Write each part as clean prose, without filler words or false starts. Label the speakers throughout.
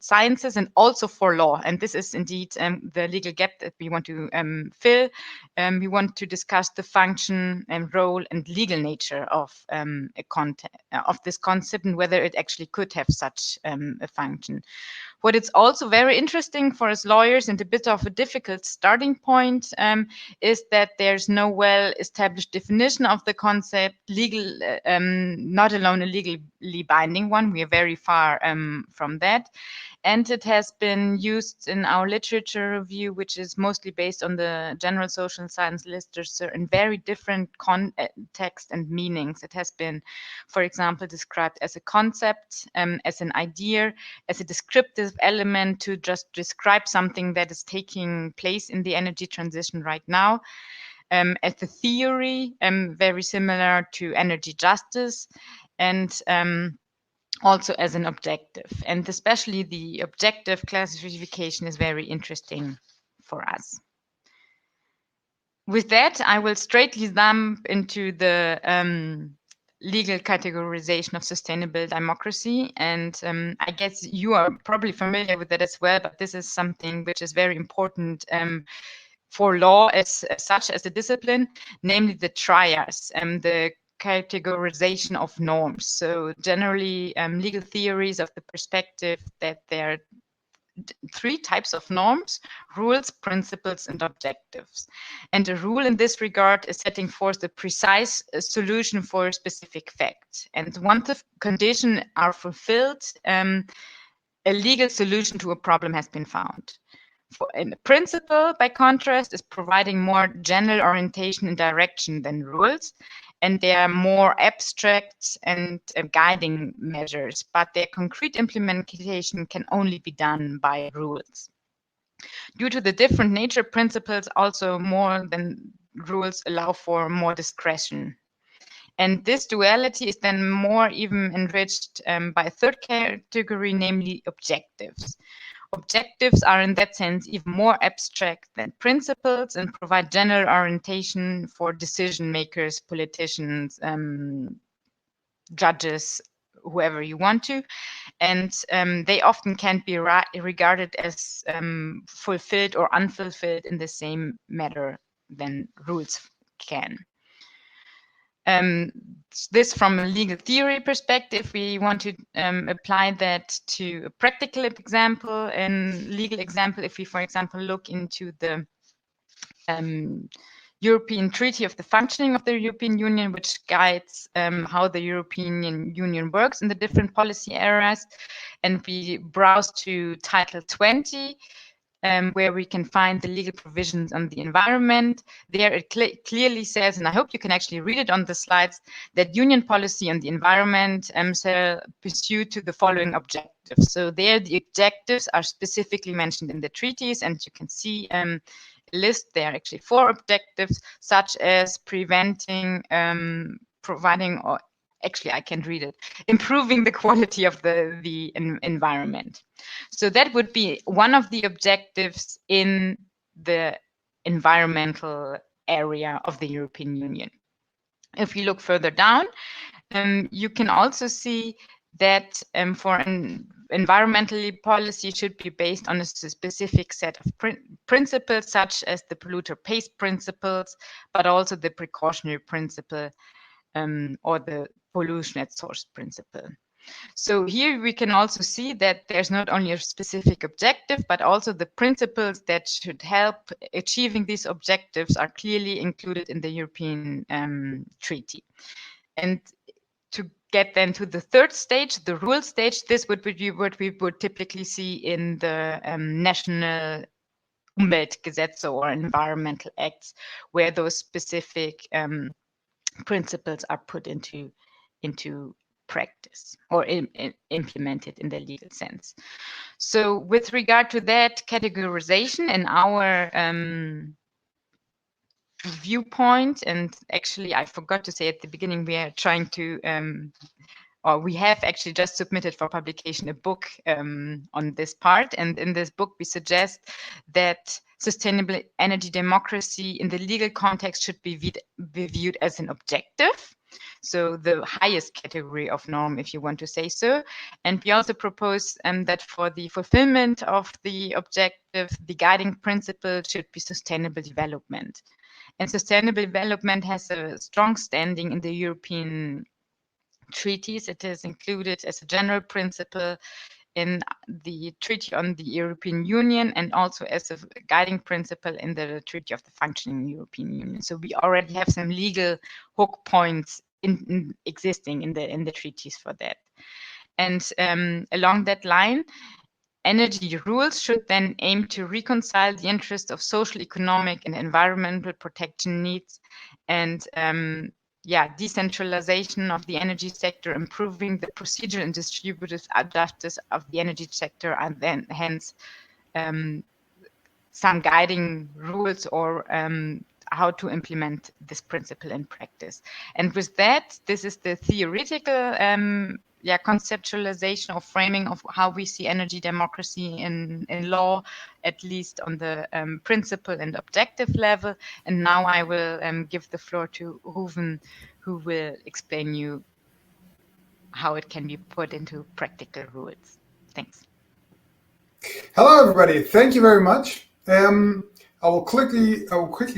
Speaker 1: sciences and also for law. And this is indeed the legal gap that we want to fill. We want to discuss the function and role and legal nature of this concept and whether it actually could have such a function. What is also very interesting for us lawyers and a bit of a difficult starting point is that there's no well-established definition of the concept, not alone a legally binding one. We are very far from that. And it has been used in our literature review, which is mostly based on the general social science literature in very different context and meanings. It has been, for example, described as a concept, as an idea, as a descriptive element to just describe something that is taking place in the energy transition right now. As a theory, very similar to energy justice, and also as an objective. And especially the objective classification is very interesting for us. With that, I will straightly jump into the legal categorization of sustainable democracy. And I guess you are probably familiar with that as well, but this is something which is very important for law as such as a discipline, namely the trias, the categorization of norms. So generally, legal theories of the perspective that there are three types of norms: rules, principles, and objectives. And a rule in this regard is setting forth the precise solution for a specific fact. And once the conditions are fulfilled, a legal solution to a problem has been found. A principle, by contrast, is providing more general orientation and direction than rules, and they are more abstract and guiding measures, but their concrete implementation can only be done by rules. Due to the different nature, principles also more than rules allow for more discretion. And this duality is then more even enriched by a third category, namely objectives. Objectives are in that sense even more abstract than principles and provide general orientation for decision makers, politicians, judges, whoever you want to. And they often can't be regarded as fulfilled or unfulfilled in the same manner than rules can. This from a legal theory perspective, we want to apply that to a practical example and legal example. If we, for example, look into the European Treaty of the Functioning of the European Union, which guides how the European Union works in the different policy areas, and we browse to Title 20, where we can find the legal provisions on the environment. There it clearly says, and I hope you can actually read it on the slides, that union policy on the environment shall pursue to the following objectives. So there the objectives are specifically mentioned in the treaties, and you can see a list. There are actually 4 objectives, such as preventing, providing, or actually I can't read it, improving the quality of the environment. So that would be one of the objectives in the environmental area of the European Union. If you look further down, you can also see that for an environmental policy should be based on a specific set of principles, such as the polluter pays principles, but also the precautionary principle or the pollution at source principle. So here we can also see that there's not only a specific objective, but also the principles that should help achieving these objectives are clearly included in the European Treaty. And to get then to the third stage, the rule stage, this would be what we would typically see in the national Umweltgesetze or environmental acts, where those specific principles are put into practice or implemented in the legal sense. So with regard to that categorization in our viewpoint, and actually I forgot to say at the beginning, we are trying to or we have actually just submitted for publication a book on this part, and in this book we suggest that sustainable energy democracy in the legal context should be viewed as an objective. So the highest category of norm, if you want to say so. And we also propose that for the fulfillment of the objective, the guiding principle should be sustainable development. And sustainable development has a strong standing in the European treaties. It is included as a general principle in the Treaty on the European Union and also as a guiding principle in the Treaty of the Functioning European Union. So we already have some legal hook points existing in the treaties for that. And along that line, energy rules should then aim to reconcile the interests of social, economic, and environmental protection needs, and decentralization of the energy sector, improving the procedural and distributive justice of the energy sector, and then hence some guiding rules or how to implement this principle in practice. And with that, this is the theoretical conceptualization or framing of how we see energy democracy in law, at least on the principle and objective level. And now I will give the floor to Ruven, who will explain you how it can be put into practical rules. Thanks.
Speaker 2: Hello, everybody. Thank you very much. I will quickly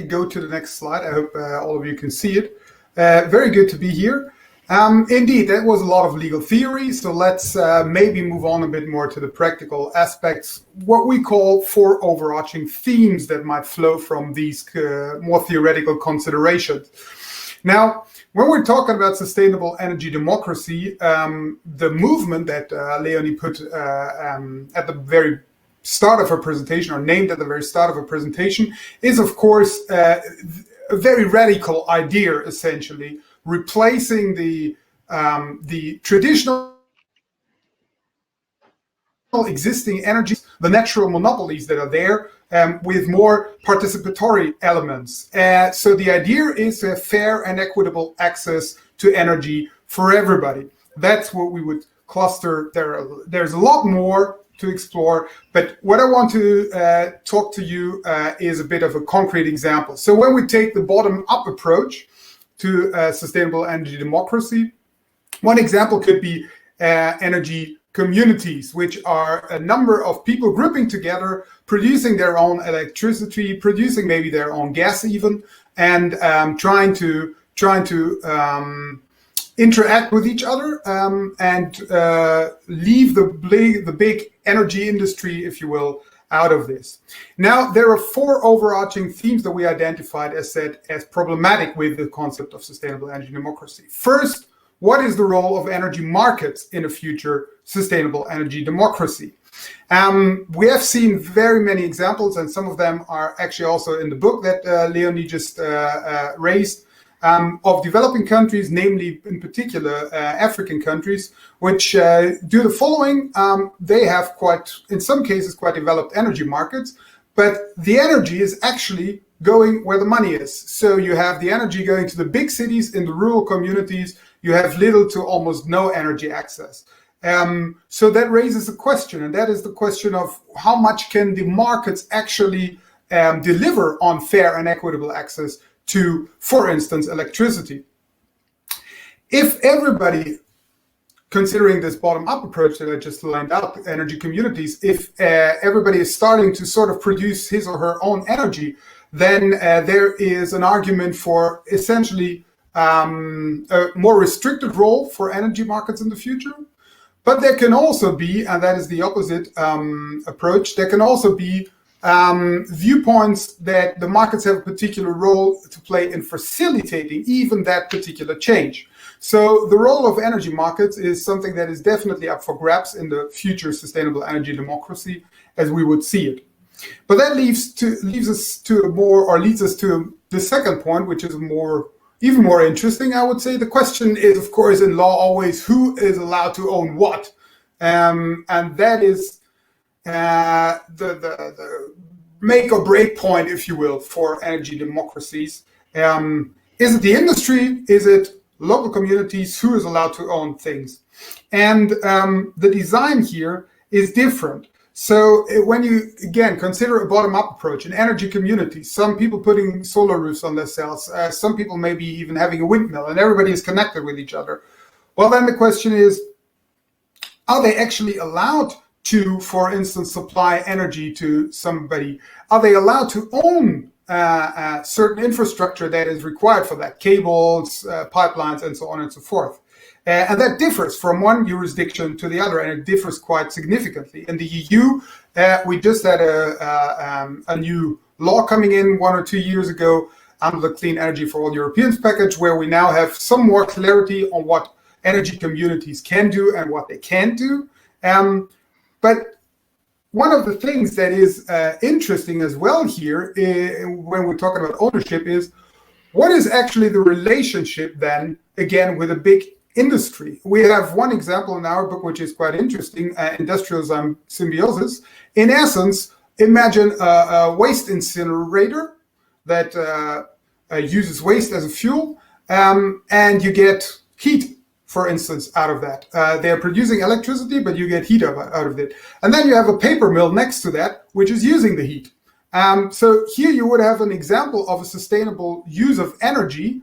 Speaker 2: go to the next slide. I hope all of you can see it. Very good to be here. Indeed, that was a lot of legal theory. So let's maybe move on a bit more to the practical aspects, what we call 4 overarching themes that might flow from these more theoretical considerations. Now, when we're talking about sustainable energy democracy, the movement that Leonie put at the very start of her presentation, or named at the very start of her presentation, is of course a very radical idea, essentially replacing the traditional existing energies, the natural monopolies that are there, with more participatory elements. So the idea is to have fair and equitable access to energy for everybody. That's what we would cluster. There's a lot more to explore, but what I want to talk to you is a bit of a concrete example. So when we take the bottom-up approach to sustainable energy democracy, one example could be energy communities, which are a number of people grouping together, producing their own electricity, producing maybe their own gas even, and trying to interact with each other and leave the big energy industry, if you will, out of this. Now, there are 4 overarching themes that we identified as problematic with the concept of sustainable energy democracy. First, what is the role of energy markets in a future sustainable energy democracy? We have seen very many examples, and some of them are actually also in the book that Leonie just raised, of developing countries, namely in particular African countries, which do the following. They have in some cases, quite developed energy markets, but the energy is actually going where the money is. So you have the energy going to the big cities. In the rural communities, you have little to almost no energy access. So that raises a question, and that is the question of how much can the markets actually deliver on fair and equitable access to, for instance, electricity. If everybody, considering this bottom-up approach that I just lined out, energy communities, if everybody is starting to sort of produce his or her own energy, then there is an argument for essentially a more restricted role for energy markets in the future. But there can also be, and that is the opposite approach, there can also be viewpoints that the markets have a particular role to play in facilitating even that particular change. So the role of energy markets is something that is definitely up for grabs in the future sustainable energy democracy as we would see it. But that leads us to the second point, which is even more interesting, I would say. The question is, of course, in law always, who is allowed to own what? And that is the make or break point, if you will, for energy democracies. Is it the industry? Is it local communities? Who is allowed to own things? And the design here is different. So when you, again, consider a bottom-up approach, an energy community, some people putting solar roofs on their cells, some people maybe even having a windmill, and everybody is connected with each other. Well, then the question is, are they actually allowed to, for instance, supply energy to somebody? Are they allowed to own certain infrastructure that is required for that, cables, pipelines, and so on and so forth? And that differs from one jurisdiction to the other, and it differs quite significantly. In the EU, we just had a new law coming in 1 or 2 years ago under the Clean Energy for All Europeans package, where we now have some more clarity on what energy communities can do and what they can't do. But one of the things that is interesting as well here, when we're talking about ownership, is what is actually the relationship then, again, with a big industry? We have one example in our book, which is quite interesting, industrial symbiosis. In essence, imagine a waste incinerator that uses waste as a fuel, and you get heat, for instance, out of that. They're producing electricity, but you get heat out of it. And then you have a paper mill next to that, which is using the heat. So here you would have an example of a sustainable use of energy,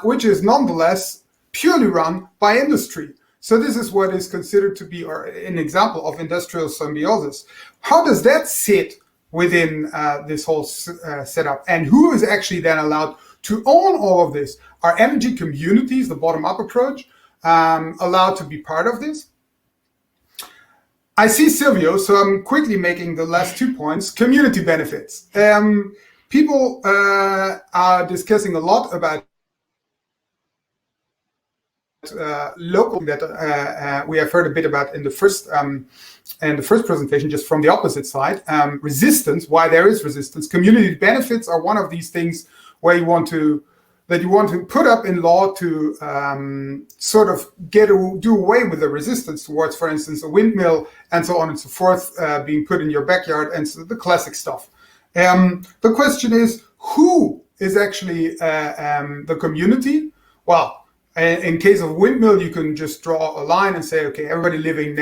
Speaker 2: which is nonetheless purely run by industry. So this is what is considered to be an example of industrial symbiosis. How does that sit within this whole setup? And who is actually then allowed to own all of this? Are energy communities, the bottom-up approach, allowed to be part of this? I see Silvio, so I'm quickly making the last 2 points. Community benefits. People are discussing a lot about local that we have heard a bit about in the first presentation, just from the opposite side. Resistance, why there is resistance. Community benefits are one of these things where you want to put up in law to sort of do away with the resistance towards, for instance, a windmill and so on and so forth being put in your backyard, and so the classic stuff. The question is, who is actually the community? Well, in case of windmill, you can just draw a line and say, okay, everybody living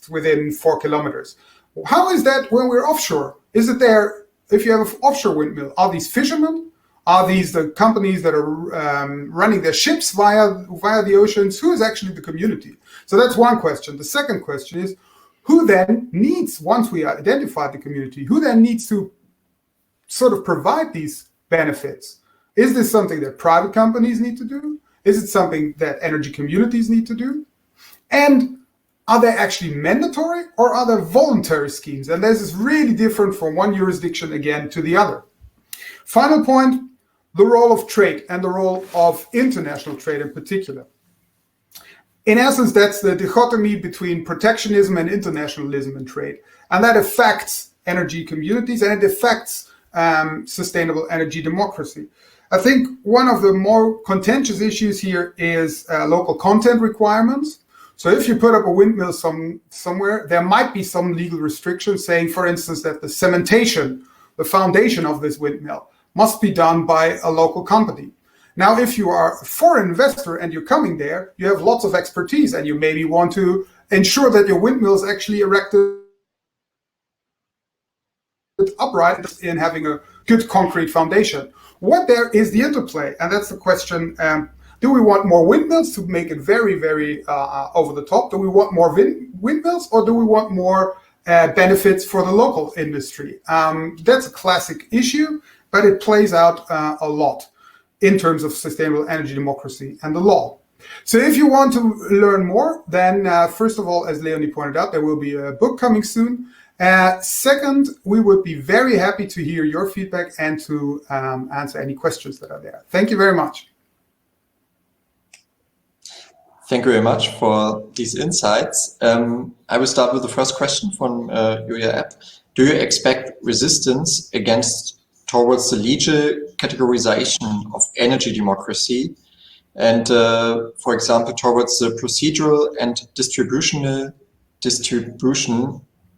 Speaker 2: within 4 kilometers. How is that when we're offshore? Is it there, if you have an offshore windmill, are these fishermen? Are these the companies that are running their ships via the oceans? Who is actually the community? So that's one question. The second question is, who then needs, once we identify the community, who then needs to sort of provide these benefits? Is this something that private companies need to do? Is it something that energy communities need to do? And are they actually mandatory, or are they voluntary schemes? And this is really different from one jurisdiction again to the other. Final point, the role of trade and the role of international trade in particular. In essence, that's the dichotomy between protectionism and internationalism in trade. And that affects energy communities, and it affects sustainable energy democracy. I think one of the more contentious issues here is local content requirements. So if you put up a windmill somewhere, there might be some legal restrictions saying, for instance, that the cementation, the foundation of this windmill, must be done by a local company. Now, if you are a foreign investor and you're coming there, you have lots of expertise, and you maybe want to ensure that your windmill is actually erected upright in having a good concrete foundation. What there is the interplay, and that's the question. Do we want more windmills to make it very, very over the top? Do we want more windmills, or do we want more benefits for the local industry? That's a classic issue, but it plays out a lot in terms of sustainable energy democracy and the law. So if you want to learn more, then first of all, as Leonie pointed out, there will be a book coming soon. Second, we would be very happy to hear your feedback and to answer any questions that are there. Thank you very much.
Speaker 3: Thank you very much for these insights. I will start with the first question from your app. Do you expect resistance towards the legal categorization of energy democracy, and, for example, towards the procedural and distribution?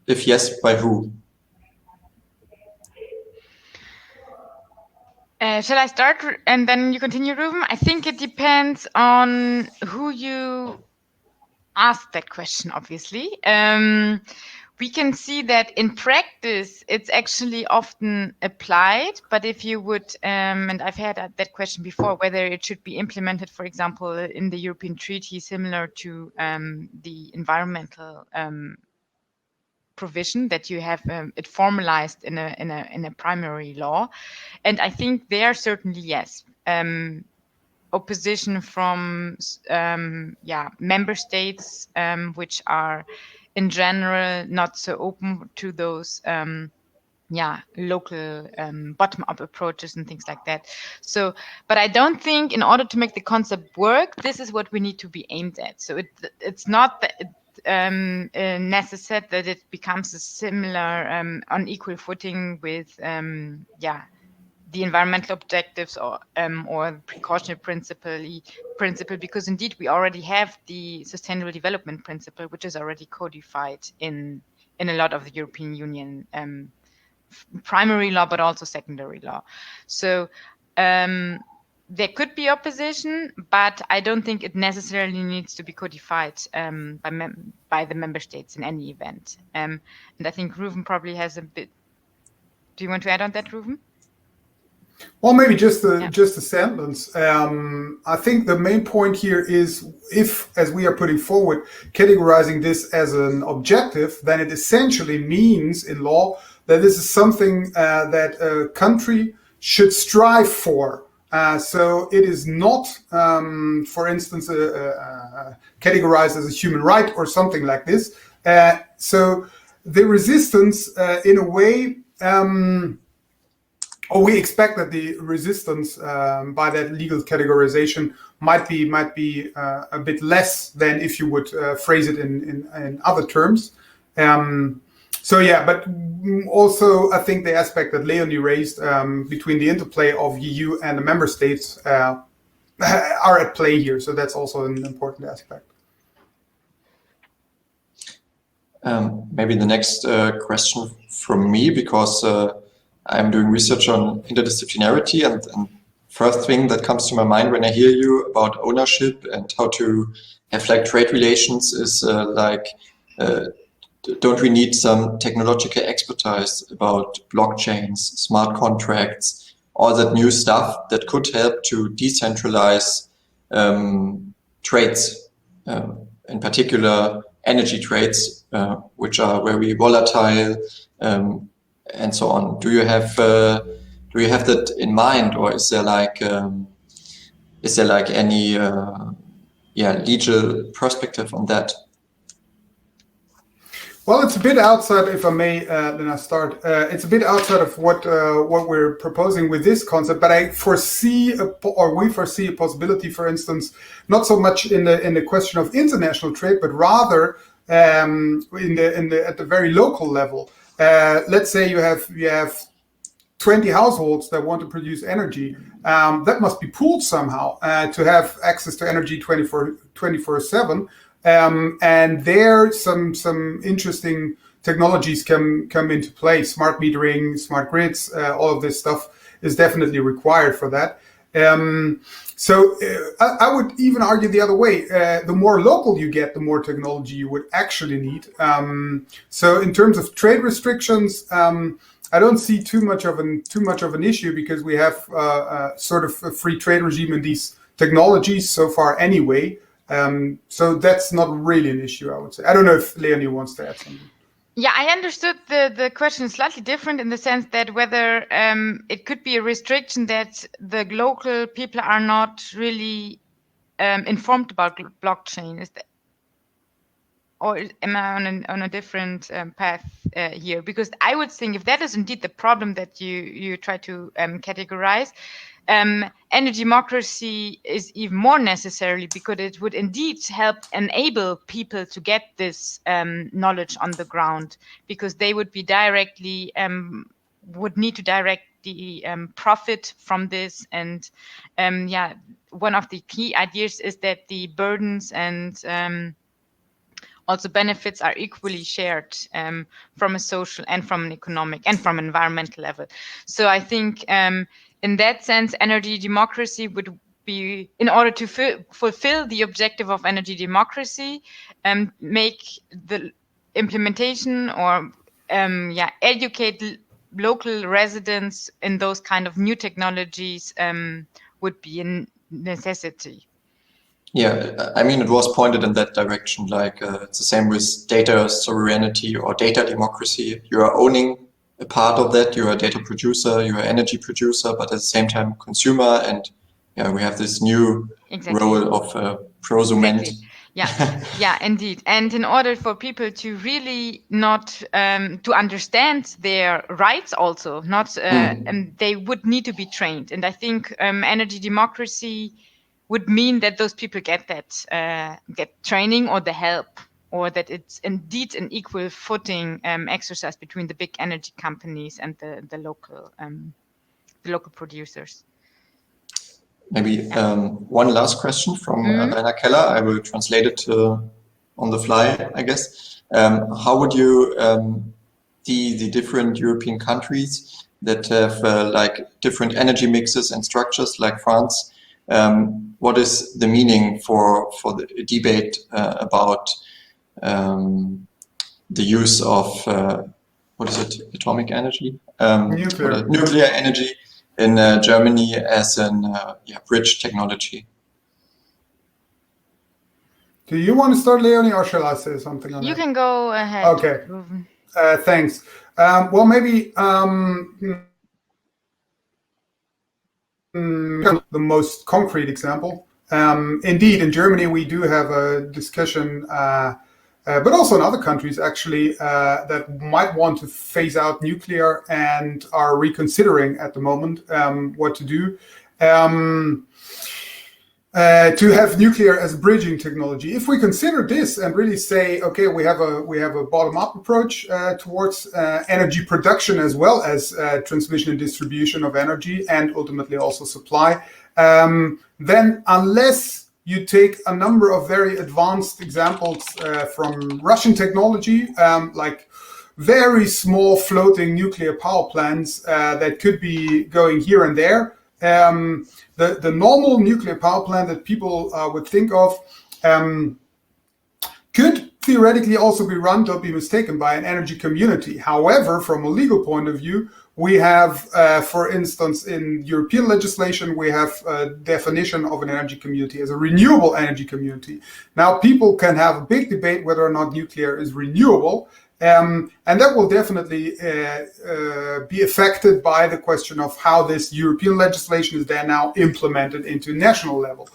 Speaker 3: If yes, by who?
Speaker 1: Shall I start and then you continue, Ruben? I think it depends on who you ask that question, obviously. we can see that in practice, it's actually often applied. But if you would, and I've had that question before, whether it should be implemented, for example, in the European Treaty, similar to the environmental provision that you have it formalized in a primary law, and I think there certainly yes. Opposition from member states which are in general not so open to those local bottom-up approaches and things like that. So, but I don't think in order to make the concept work, this is what we need to be aimed at. So it's not that necessary that it becomes a similar on equal footing with the environmental objectives or the precautionary principle, because indeed we already have the sustainable development principle, which is already codified in a lot of the European Union primary law, but also secondary law. So there could be opposition, but I don't think it necessarily needs to be codified by the member states in any event. And I think Ruven probably has a bit. Do you want to add on that, Ruven?
Speaker 2: Well, maybe just a sentence. I think the main point here is if, as we are putting forward, categorizing this as an objective, then it essentially means in law that this is something that a country should strive for. So it is not, for instance, categorized as a human right or something like this. So the resistance, in a way, or we expect that the resistance by that legal categorization might be a bit less than if you would phrase it in other terms. So yeah, but also I think the aspect that Leonie raised between the interplay of EU and the member states are at play here. So that's also an important aspect.
Speaker 3: Maybe the next question from me, because I'm doing research on interdisciplinarity, and first thing that comes to my mind when I hear you about ownership and how to have like trade relations is don't we need some technological expertise about blockchains, smart contracts, all that new stuff that could help to decentralize trades, in particular energy trades, which are very volatile, and so on. Do you have that in mind, or is there like any legal perspective on that?
Speaker 2: Well, it's a bit outside, if I may, then I start. It's a bit outside of what we're proposing with this concept, but I foresee we foresee a possibility, for instance, not so much in the question of international trade, but rather at the very local level. Let's say you have 20 households that want to produce energy. That must be pooled somehow to have access to energy 24/7. And there some interesting technologies come into play. Smart metering, smart grids, all of this stuff is definitely required for that. So I would even argue the other way. The more local you get, the more technology you would actually need. So in terms of trade restrictions, I don't see too much of an issue, because we have sort of a free trade regime in these technologies so far anyway. So that's not really an issue, I would say. I don't know if Leonie wants to add something.
Speaker 1: Yeah, I understood the question slightly different in the sense that whether it could be a restriction that the local people are not really informed about blockchain. Is that, or am I on a different path here? Because I would think if that is indeed the problem that you try to categorize, energy democracy is even more necessarily, because it would indeed help enable people to get this knowledge on the ground, because they would be directly would need to directly profit from this. And one of the key ideas is that the burdens and also benefits are equally shared from a social and from an economic and from an environmental level. So I think in that sense, energy democracy would be, in order to fulfill the objective of energy democracy, make implementation or educate local residents in those kind of new technologies would be a necessity.
Speaker 3: Yeah, I mean, it was pointed in that direction, like it's the same with data sovereignty or data democracy. You are owning a part of that, you're a data producer, you're an energy producer, but at the same time consumer, and yeah, we have this new role of prosument.
Speaker 1: Exactly. Yeah, indeed. And in order for people to really not to understand their rights also, not and they would need to be trained. And I think energy democracy would mean that those people get that get training or the help, or that it's indeed an equal footing exercise between the big energy companies and the local producers.
Speaker 3: Maybe one last question from Rainer Keller. I will translate it on the fly, I guess. How would you the different European countries that have like different energy mixes and structures, like France? What is the meaning for the debate about the use of what is it? Atomic energy, nuclear energy in Germany as an bridge technology.
Speaker 2: Do you want to start, Leonie, or shall I say something on that?
Speaker 1: You can go ahead.
Speaker 2: Okay. Thanks. Well, maybe the most concrete example. Indeed, in Germany, we do have a discussion, but also in other countries, actually, that might want to phase out nuclear and are reconsidering at the moment what to do. To have nuclear as bridging technology. If we consider this and really say, okay, we have a bottom-up approach towards energy production as well as transmission and distribution of energy, and ultimately also supply, then unless you take a number of very advanced examples from Russian technology, like very small floating nuclear power plants that could be going here and there. The normal nuclear power plant that people would think of could theoretically also be run, don't be mistaken, by an energy community. However, from a legal point of view, we have, for instance, in European legislation, we have a definition of an energy community as a renewable energy community. Now, people can have a big debate whether or not nuclear is renewable, and that will definitely be affected by the question of how this European legislation is then now implemented into national level.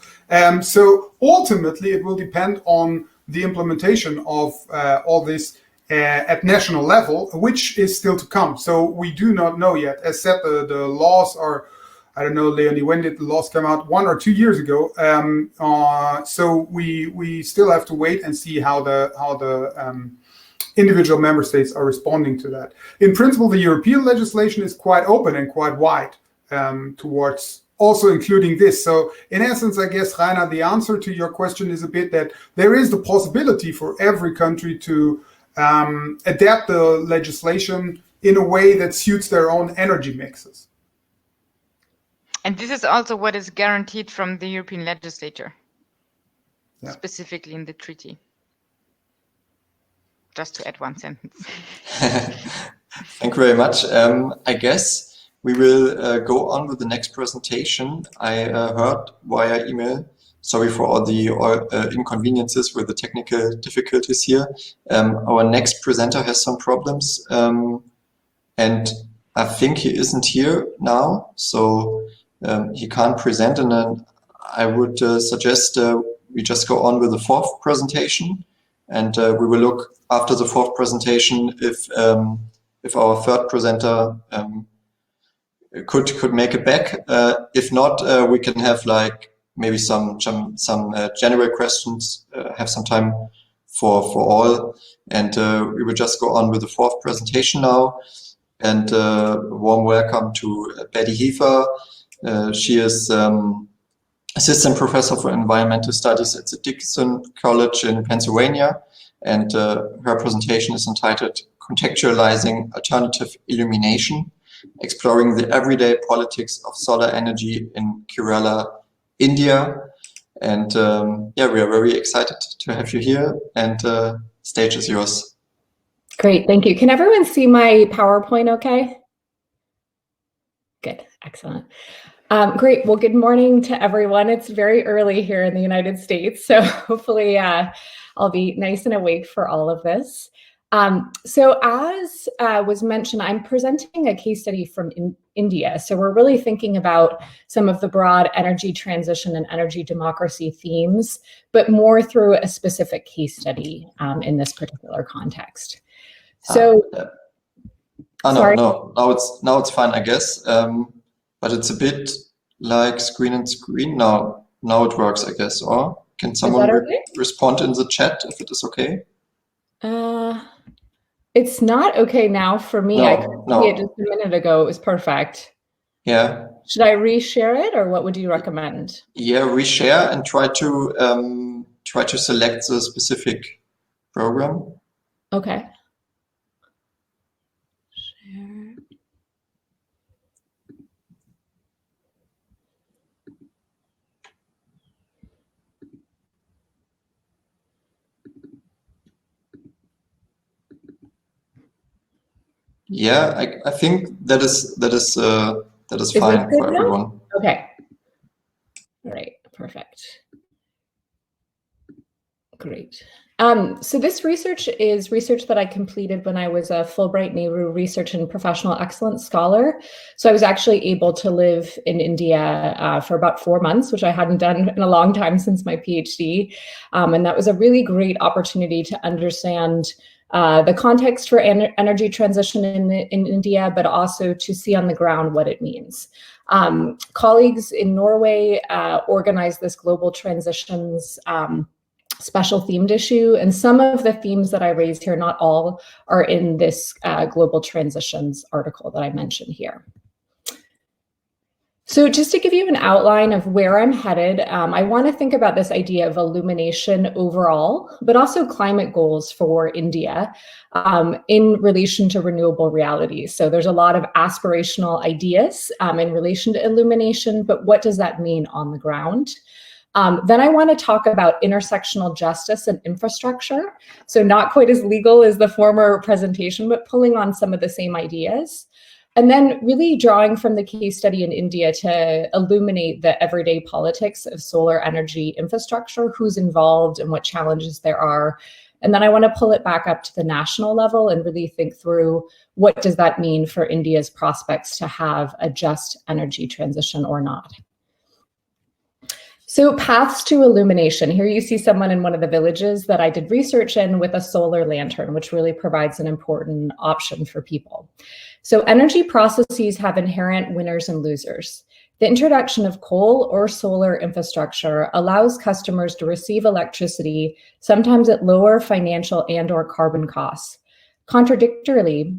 Speaker 2: So ultimately, it will depend on the implementation of all this at national level, which is still to come. So we do not know yet. As said, the laws are, I don't know, Leonie, when did the laws come out? 1 or 2 years ago. So we still have to wait and see how the individual member states are responding to that. In principle, the European legislation is quite open and quite wide towards also including this. So in essence, I guess, Rainer, the answer to your question is a bit that there is the possibility for every country to adapt the legislation in a way that suits their own energy mixes.
Speaker 1: And this is also what is guaranteed from the European legislature, specifically in the treaty. Just to add one sentence.
Speaker 3: Thank you very much. I guess we will go on with the next presentation. I heard via email, sorry for all the inconveniences with the technical difficulties here. Our next presenter has some problems, and I think he isn't here now, so he can't present. And then I would suggest we just go on with the fourth presentation. And we will look after the fourth presentation if our third presenter could make it back. If not, we can have like maybe some general questions. Have some time for all, and we will just go on with the fourth presentation now. And a warm welcome to Betty Heifer. She is Assistant Professor for Environmental Studies at the Dickinson College in Pennsylvania, and her presentation is entitled Contextualizing Alternative Illumination, Exploring the Everyday Politics of Solar Energy in Kerala, India. And we are very excited to have you here, and stage is yours.
Speaker 4: Great, thank you. Can everyone see my PowerPoint okay? Good, excellent. Great, well, good morning to everyone. It's very early here in the United States, so hopefully I'll be nice and awake for all of this. So as was mentioned, I'm presenting a case study from India. So we're really thinking about some of the broad energy transition and energy democracy themes, but more through a specific case study in this particular context. So,
Speaker 3: no, now it's fine, I guess. But it's a bit like screen and screen. Now it works, I guess. Or can someone respond in the chat if it is okay?
Speaker 4: It's not okay now for me. I couldn't see it just a minute ago. It was perfect.
Speaker 3: Yeah.
Speaker 4: Should I reshare it, or what would you recommend?
Speaker 3: Yeah, reshare and try to select the specific program.
Speaker 4: Okay. Share.
Speaker 3: Yeah, I think that is fine for everyone.
Speaker 4: Okay. All right. Perfect. Great. So this research is research that I completed when I was a Fulbright Nehru Research and Professional Excellence Scholar. So I was actually able to live in India for about 4 months, which I hadn't done in a long time since my PhD. And that was a really great opportunity to understand the context for energy transition in India, but also to see on the ground what it means. Colleagues in Norway organized this global transitions special themed issue, and some of the themes that I raised here, not all, are in this global transitions article that I mentioned here. So just to give you an outline of where I'm headed, I want to think about this idea of illumination overall, but also climate goals for India in relation to renewable realities. So there's a lot of aspirational ideas in relation to illumination, but what does that mean on the ground? Then I want to talk about intersectional justice and infrastructure. So not quite as legal as the former presentation, but pulling on some of the same ideas. And then really drawing from the case study in India to illuminate the everyday politics of solar energy infrastructure, who's involved and what challenges there are. And then I want to pull it back up to the national level and really think through what does that mean for India's prospects to have a just energy transition or not. So paths to illumination. Here you see someone in one of the villages that I did research in with a solar lantern, which really provides an important option for people. So energy processes have inherent winners and losers. The introduction of coal or solar infrastructure allows customers to receive electricity, sometimes at lower financial and/or carbon costs. Contradictorily,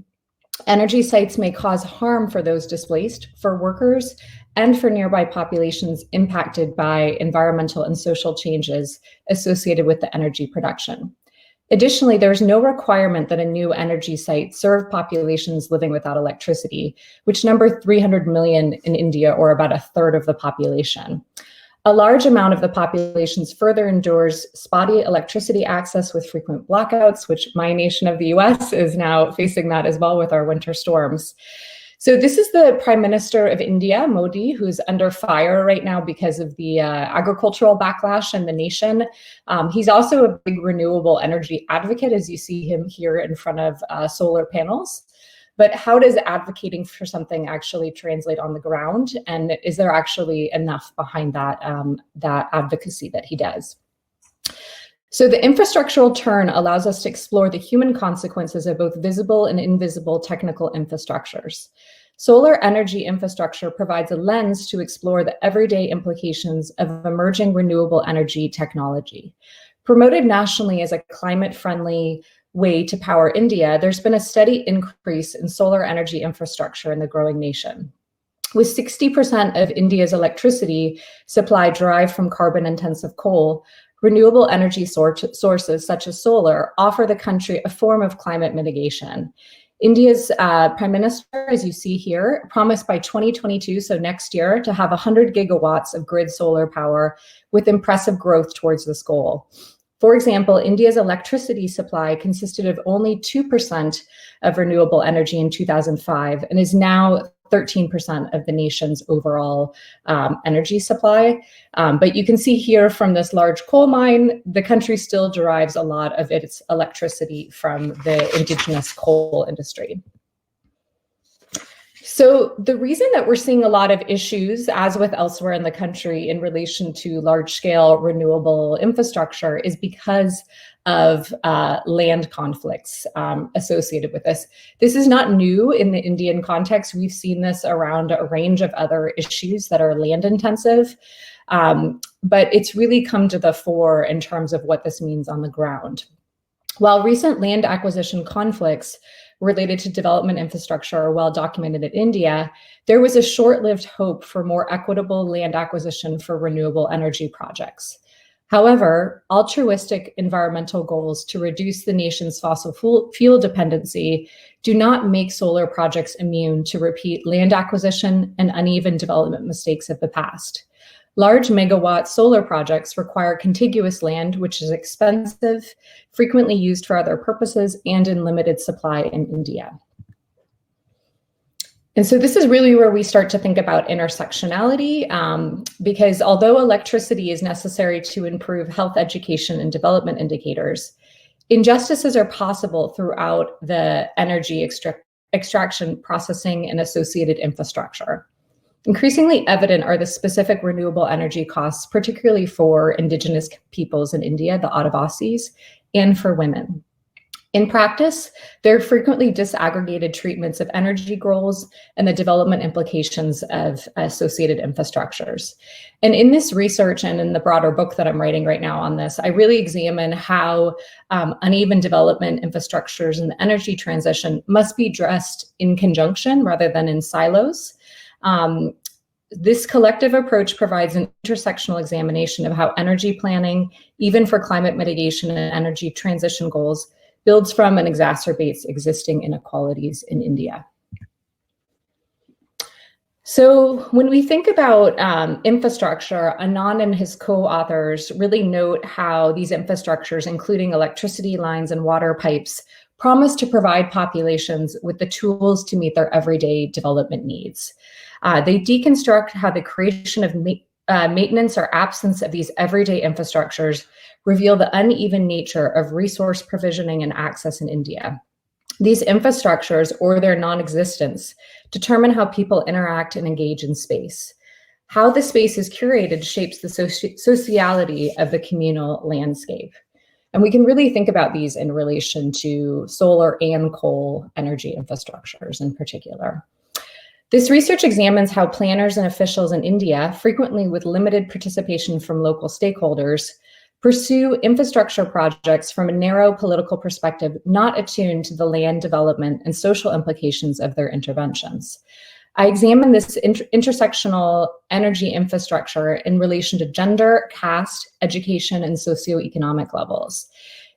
Speaker 4: energy sites may cause harm for those displaced, for workers, and for nearby populations impacted by environmental and social changes associated with the energy production. Additionally, there's no requirement that a new energy site serve populations living without electricity, which number 300 million in India, or about a third of the population. A large amount of the population further endures spotty electricity access with frequent blackouts, which my nation of the US is now facing that as well with our winter storms. So this is the Prime Minister of India, Modi, who's under fire right now because of the agricultural backlash in the nation. He's also a big renewable energy advocate, as you see him here in front of solar panels. But how does advocating for something actually translate on the ground? And is there actually enough behind that, that advocacy that he does? So the infrastructural turn allows us to explore the human consequences of both visible and invisible technical infrastructures. Solar energy infrastructure provides a lens to explore the everyday implications of emerging renewable energy technology. Promoted nationally as a climate-friendly way to power India, there's been a steady increase in solar energy infrastructure in the growing nation. With 60% of India's electricity supply derived from carbon-intensive coal, renewable energy sources such as solar offer the country a form of climate mitigation. India's Prime Minister, as you see here, promised by 2022, so next year, to have 100 gigawatts of grid solar power with impressive growth towards this goal. For example, India's electricity supply consisted of only 2% of renewable energy in 2005 and is now 13% of the nation's overall energy supply. But you can see here from this large coal mine, the country still derives a lot of its electricity from the indigenous coal industry. So the reason that we're seeing a lot of issues, as with elsewhere in the country, in relation to large-scale renewable infrastructure is because of land conflicts associated with this. This is not new in the Indian context. We've seen this around a range of other issues that are land intensive, but it's really come to the fore in terms of what this means on the ground. While recent land acquisition conflicts related to development infrastructure are well documented in India, there was a short-lived hope for more equitable land acquisition for renewable energy projects. However, altruistic environmental goals to reduce the nation's fossil fuel dependency do not make solar projects immune to repeat land acquisition and uneven development mistakes of the past. Large megawatt solar projects require contiguous land, which is expensive, frequently used for other purposes, and in limited supply in India. And so this is really where we start to think about intersectionality, because although electricity is necessary to improve health, education, and development indicators, injustices are possible throughout the energy extraction, processing, and associated infrastructure. Increasingly evident are the specific renewable energy costs, particularly for indigenous peoples in India, the Adivasis, and for women. In practice, there are frequently disaggregated treatments of energy goals and the development implications of associated infrastructures. And in this research and in the broader book that I'm writing right now on this, I really examine how uneven development infrastructures and the energy transition must be addressed in conjunction rather than in silos. This collective approach provides an intersectional examination of how energy planning, even for climate mitigation and energy transition goals, builds from and exacerbates existing inequalities in India. So when we think about infrastructure, Anand and his co-authors really note how these infrastructures, including electricity lines and water pipes, promise to provide populations with the tools to meet their everyday development needs. They deconstruct how the creation of maintenance or absence of these everyday infrastructures reveal the uneven nature of resource provisioning and access in India. These infrastructures, or their non-existence, determine how people interact and engage in space. How the space is curated shapes the sociality of the communal landscape. And we can really think about these in relation to solar and coal energy infrastructures in particular. This research examines how planners and officials in India, frequently with limited participation from local stakeholders, pursue infrastructure projects from a narrow political perspective not attuned to the land development and social implications of their interventions. I examine this intersectional energy infrastructure in relation to gender, caste, education, and socioeconomic levels.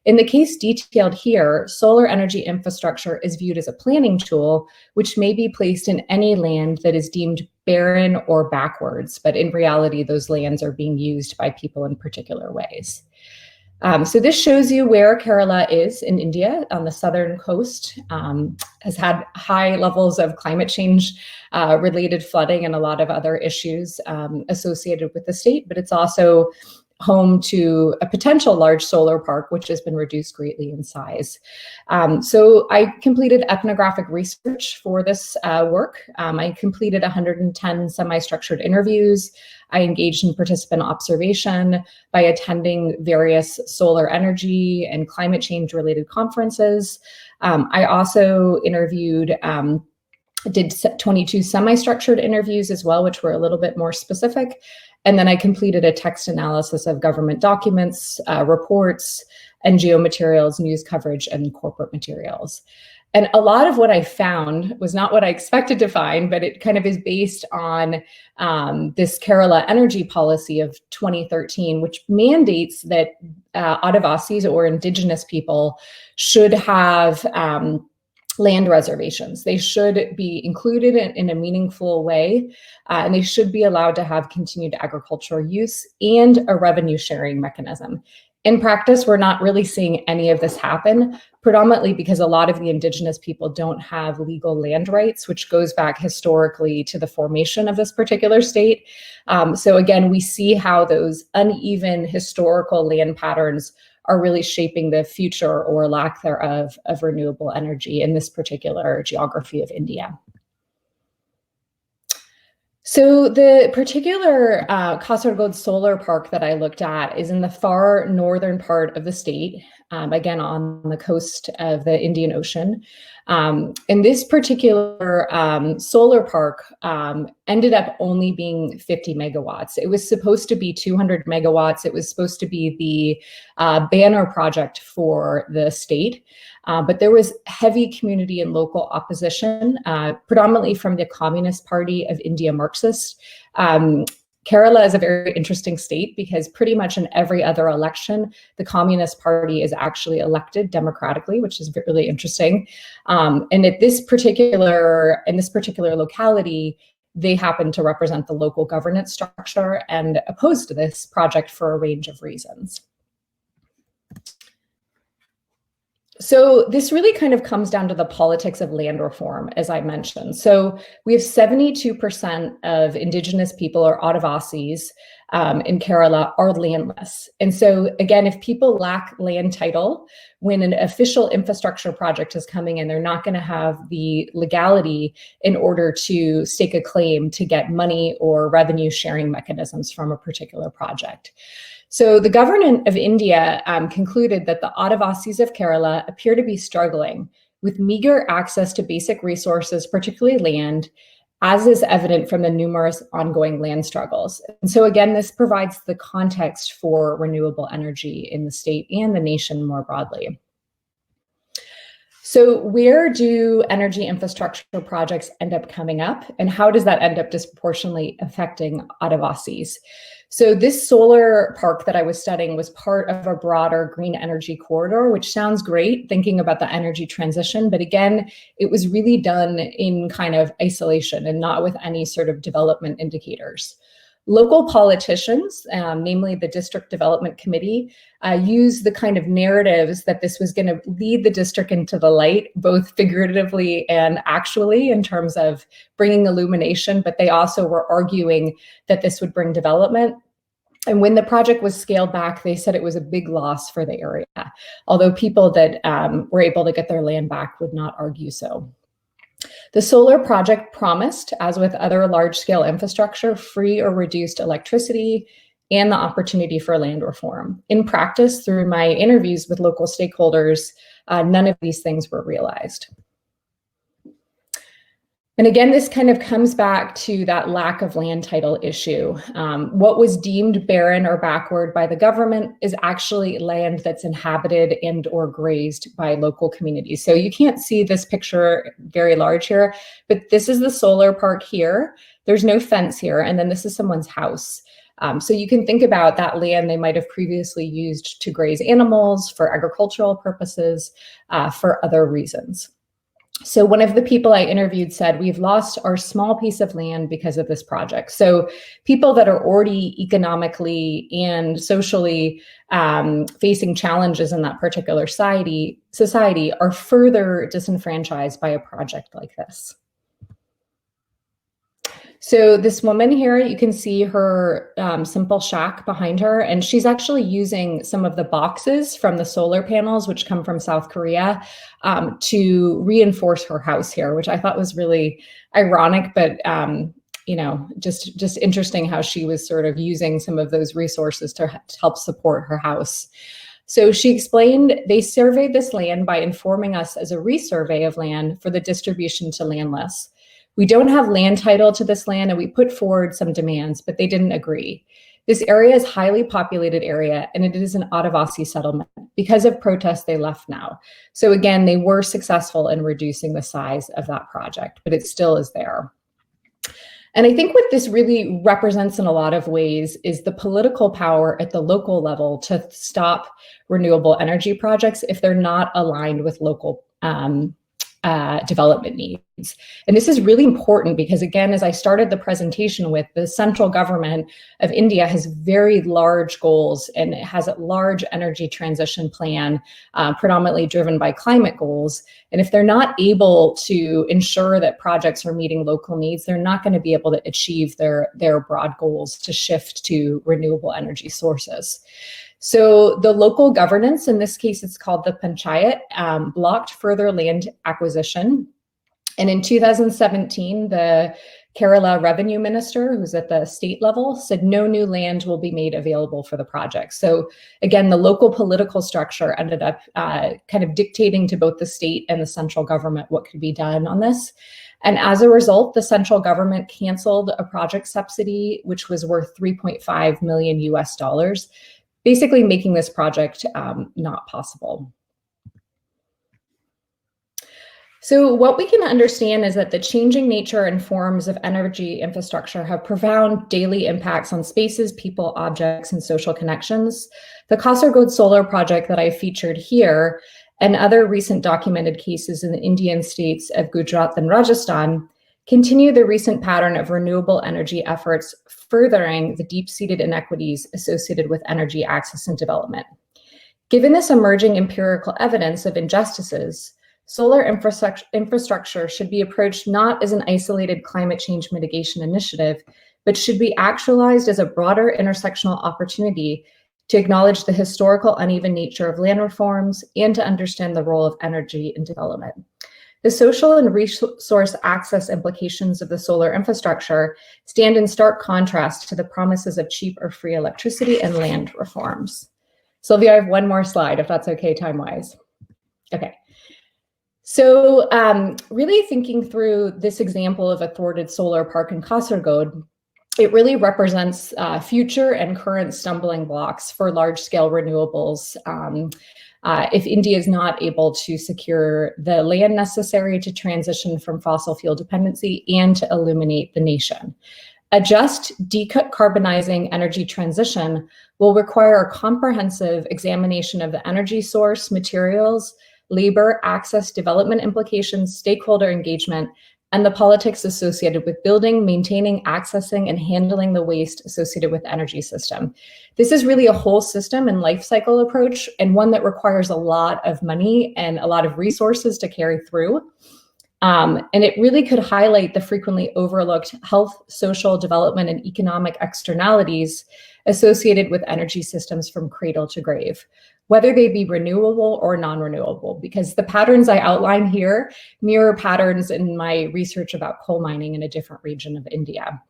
Speaker 4: In the case detailed here, solar energy infrastructure is viewed as a planning tool, which may be placed in any land that is deemed barren or backwards, but in reality, those lands are being used by people in particular ways. So this shows you where Kerala is in India on the southern coast, has had high levels of climate change related flooding and a lot of other issues associated with the state, but it's also home to a potential large solar park, which has been reduced greatly in size. So I completed ethnographic research for this work. I completed 110 semi-structured interviews. I engaged in participant observation by attending various solar energy and climate change related conferences. I also interviewed did 22 semi-structured interviews as well, which were a little bit more specific. And then I completed a text analysis of government documents, reports, NGO materials, news coverage, and corporate materials. And a lot of what I found was not what I expected to find, but it kind of is based on this Kerala energy policy of 2013, which mandates that Adivasis or indigenous people should have land reservations. They should be included in a meaningful way, and they should be allowed to have continued agricultural use and a revenue sharing mechanism. In practice, we're not really seeing any of this happen, predominantly because a lot of the indigenous people don't have legal land rights, which goes back historically to the formation of this particular state. So again, we see how those uneven historical land patterns are really shaping the future or lack thereof of renewable energy in this particular geography of India. So the particular Kasaragod solar park that I looked at is in the far northern part of the state, again on the coast of the Indian Ocean. And this particular solar park ended up only being 50 megawatts. It was supposed to be 200 megawatts. It was supposed to be the banner project for the state. But there was heavy community and local opposition, predominantly from the Communist Party of India Marxist. Kerala is a very interesting state because pretty much in every other election, the Communist Party is actually elected democratically, which is really interesting. And in this particular locality, they happen to represent the local governance structure and opposed to this project for a range of reasons. So this really kind of comes down to the politics of land reform, as I mentioned. So we have 72% of indigenous people or Adivasis in Kerala are landless. And so again, if people lack land title, when an official infrastructure project is coming in, they're not going to have the legality in order to stake a claim to get money or revenue sharing mechanisms from a particular project. So the government of India concluded that the Adivasis of Kerala appear to be struggling with meager access to basic resources, particularly land, as is evident from the numerous ongoing land struggles. And so again, this provides the context for renewable energy in the state and the nation more broadly. So where do energy infrastructure projects end up coming up, and how does that end up disproportionately affecting Adivasis? So this solar park that I was studying was part of a broader green energy corridor, which sounds great thinking about the energy transition. But again, it was really done in kind of isolation and not with any sort of development indicators. Local politicians, namely the District Development Committee, used the kind of narratives that this was going to lead the district into the light, both figuratively and actually in terms of bringing illumination, but they also were arguing that this would bring development. And when the project was scaled back, they said it was a big loss for the area, although people that were able to get their land back would not argue so. The solar project promised, as with other large-scale infrastructure, free or reduced electricity and the opportunity for land reform. In practice, through my interviews with local stakeholders, none of these things were realized. And again, this kind of comes back to that lack of land title issue. What was deemed barren or backward by the government is actually land that's inhabited and or grazed by local communities. So you can't see this picture very large here, but this is the solar park here. There's no fence here, and then this is someone's house. So you can think about that land they might have previously used to graze animals, for agricultural purposes, for other reasons. So one of the people I interviewed said, we've lost our small piece of land because of this project. So people that are already economically and socially facing challenges in that particular society are further disenfranchised by a project like this. So this woman here, you can see her simple shack behind her, and she's actually using some of the boxes from the solar panels, which come from South Korea, to reinforce her house here, which I thought was really ironic, but you know, just interesting how she was sort of using some of those resources to help support her house. So she explained they surveyed this land by informing us as a resurvey of land for the distribution to landless. We don't have land title to this land, and we put forward some demands, but they didn't agree. This area is a highly populated area, and it is an Adivasi settlement. Because of protests, they left now. So again, they were successful in reducing the size of that project, but it still is there. And I think what this really represents in a lot of ways is the political power at the local level to stop renewable energy projects if they're not aligned with local development needs. And this is really important because, again, as I started the presentation with, the central government of India has very large goals and it has a large energy transition plan, predominantly driven by climate goals. And if they're not able to ensure that projects are meeting local needs, they're not going to be able to achieve their broad goals to shift to renewable energy sources. So the local governance, in this case, it's called the Panchayat, blocked further land acquisition. And in 2017, the Kerala revenue minister, who's at the state level, said no new land will be made available for the project. So again, the local political structure ended up kind of dictating to both the state and the central government what could be done on this. And as a result, the central government canceled a project subsidy, which was worth $3.5 million US, basically making this project not possible. So what we can understand is that the changing nature and forms of energy infrastructure have profound daily impacts on spaces, people, objects, and social connections. The Kasaragod solar project that I featured here and other recent documented cases in the Indian states of Gujarat and Rajasthan continue the recent pattern of renewable energy efforts, furthering the deep-seated inequities associated with energy access and development. Given this emerging empirical evidence of injustices, solar infrastructure should be approached not as an isolated climate change mitigation initiative, but should be actualized as a broader intersectional opportunity to acknowledge the historical uneven nature of land reforms and to understand the role of energy in development. The social and resource access implications of the solar infrastructure stand in stark contrast to the promises of cheap or free electricity and land reforms. Sylvia, I have one more slide, if that's okay time-wise. Okay. So really thinking through this example of a thwarted solar park in Kasaragod, it really represents future and current stumbling blocks for large-scale renewables if India is not able to secure the land necessary to transition from fossil fuel dependency and to illuminate the nation. A just decarbonizing energy transition will require a comprehensive examination of the energy source, materials, labor, access, development implications, stakeholder engagement, and the politics associated with building, maintaining, accessing, and handling the waste associated with the energy system. This is really a whole system and life cycle approach, and one that requires a lot of money and a lot of resources to carry through. And it really could highlight the frequently overlooked health, social development, and economic externalities associated with energy systems from cradle to grave, whether they be renewable or non-renewable, because the patterns I outline here mirror patterns in my research about coal mining in a different region of India.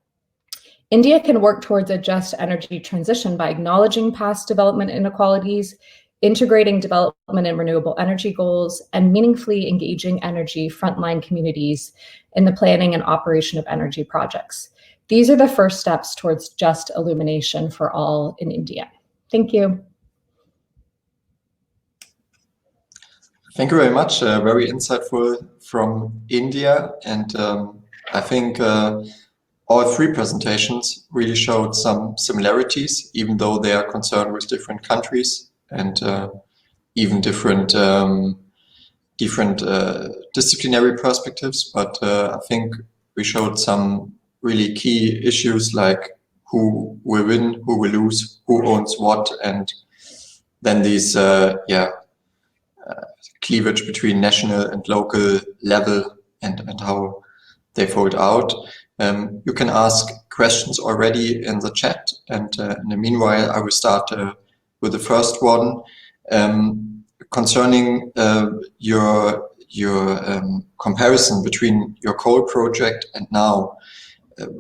Speaker 4: India can work towards a just energy transition by acknowledging past development inequalities, integrating development and renewable energy goals, and meaningfully engaging energy frontline communities in the planning and operation of energy projects. These are the first steps towards just illumination for all in India. Thank you.
Speaker 3: Thank you very much. Very insightful from India. And I think all three presentations really showed some similarities, even though they are concerned with different countries and even different disciplinary perspectives. But I think we showed some really key issues like who will win, who will lose, who owns what, and then these cleavage between national and local level and how they fold out. You can ask questions already in the chat, and in the meanwhile, I will start with the first one concerning your comparison between your coal project and now.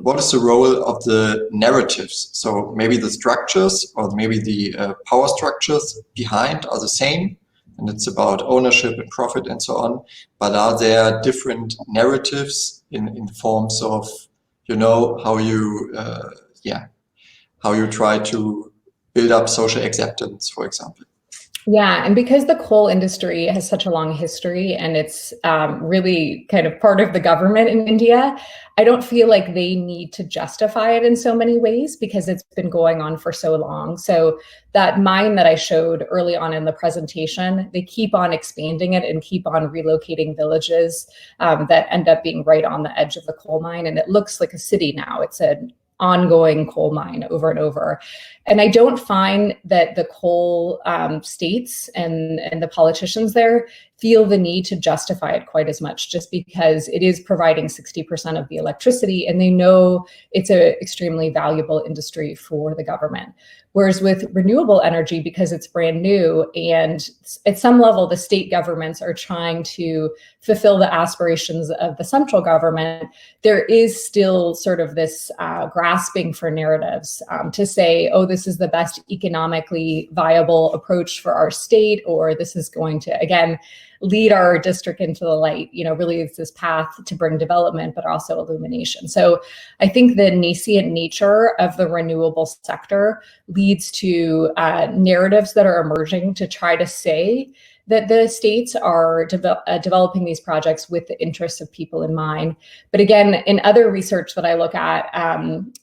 Speaker 3: What is the role of the narratives? So maybe the structures or maybe the power structures behind are the same, and it's about ownership and profit and so on. But are there different narratives in forms of, you know, how you try to build up social acceptance, for example?
Speaker 4: Yeah, and because the coal industry has such a long history and it's really kind of part of the government in India, I don't feel like they need to justify it in so many ways because it's been going on for so long. So that mine that I showed early on in the presentation, they keep on expanding it and keep on relocating villages that end up being right on the edge of the coal mine. And it looks like a city now. It's an ongoing coal mine over and over. And I don't find that the coal states and the politicians there feel the need to justify it quite as much, just because it is providing 60% of the electricity and they know it's an extremely valuable industry for the government. Whereas with renewable energy, because it's brand new and at some level the state governments are trying to fulfill the aspirations of the central government, there is still sort of this grasping for narratives to say, oh, this is the best economically viable approach for our state, or this is going to, again, lead our district into the light. You know, really it's this path to bring development, but also illumination. So I think the nascent nature of the renewable sector leads to narratives that are emerging to try to say that the states are developing these projects with the interests of people in mind. But again, in other research that I look at,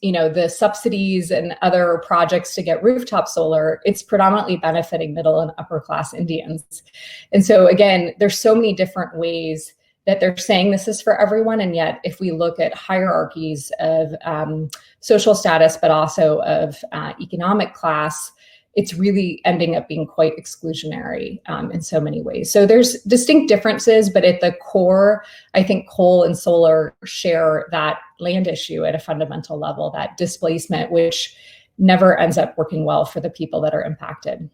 Speaker 4: you know, the subsidies and other projects to get rooftop solar, it's predominantly benefiting middle and upper class Indians. And so again, there's so many different ways that they're saying this is for everyone. And yet, if we look at hierarchies of social status, but also of economic class, it's really ending up being quite exclusionary in so many ways. So there's distinct differences, but at the core, I think coal and solar share that land issue at a fundamental level, that displacement, which never ends up working well for the people that are impacted.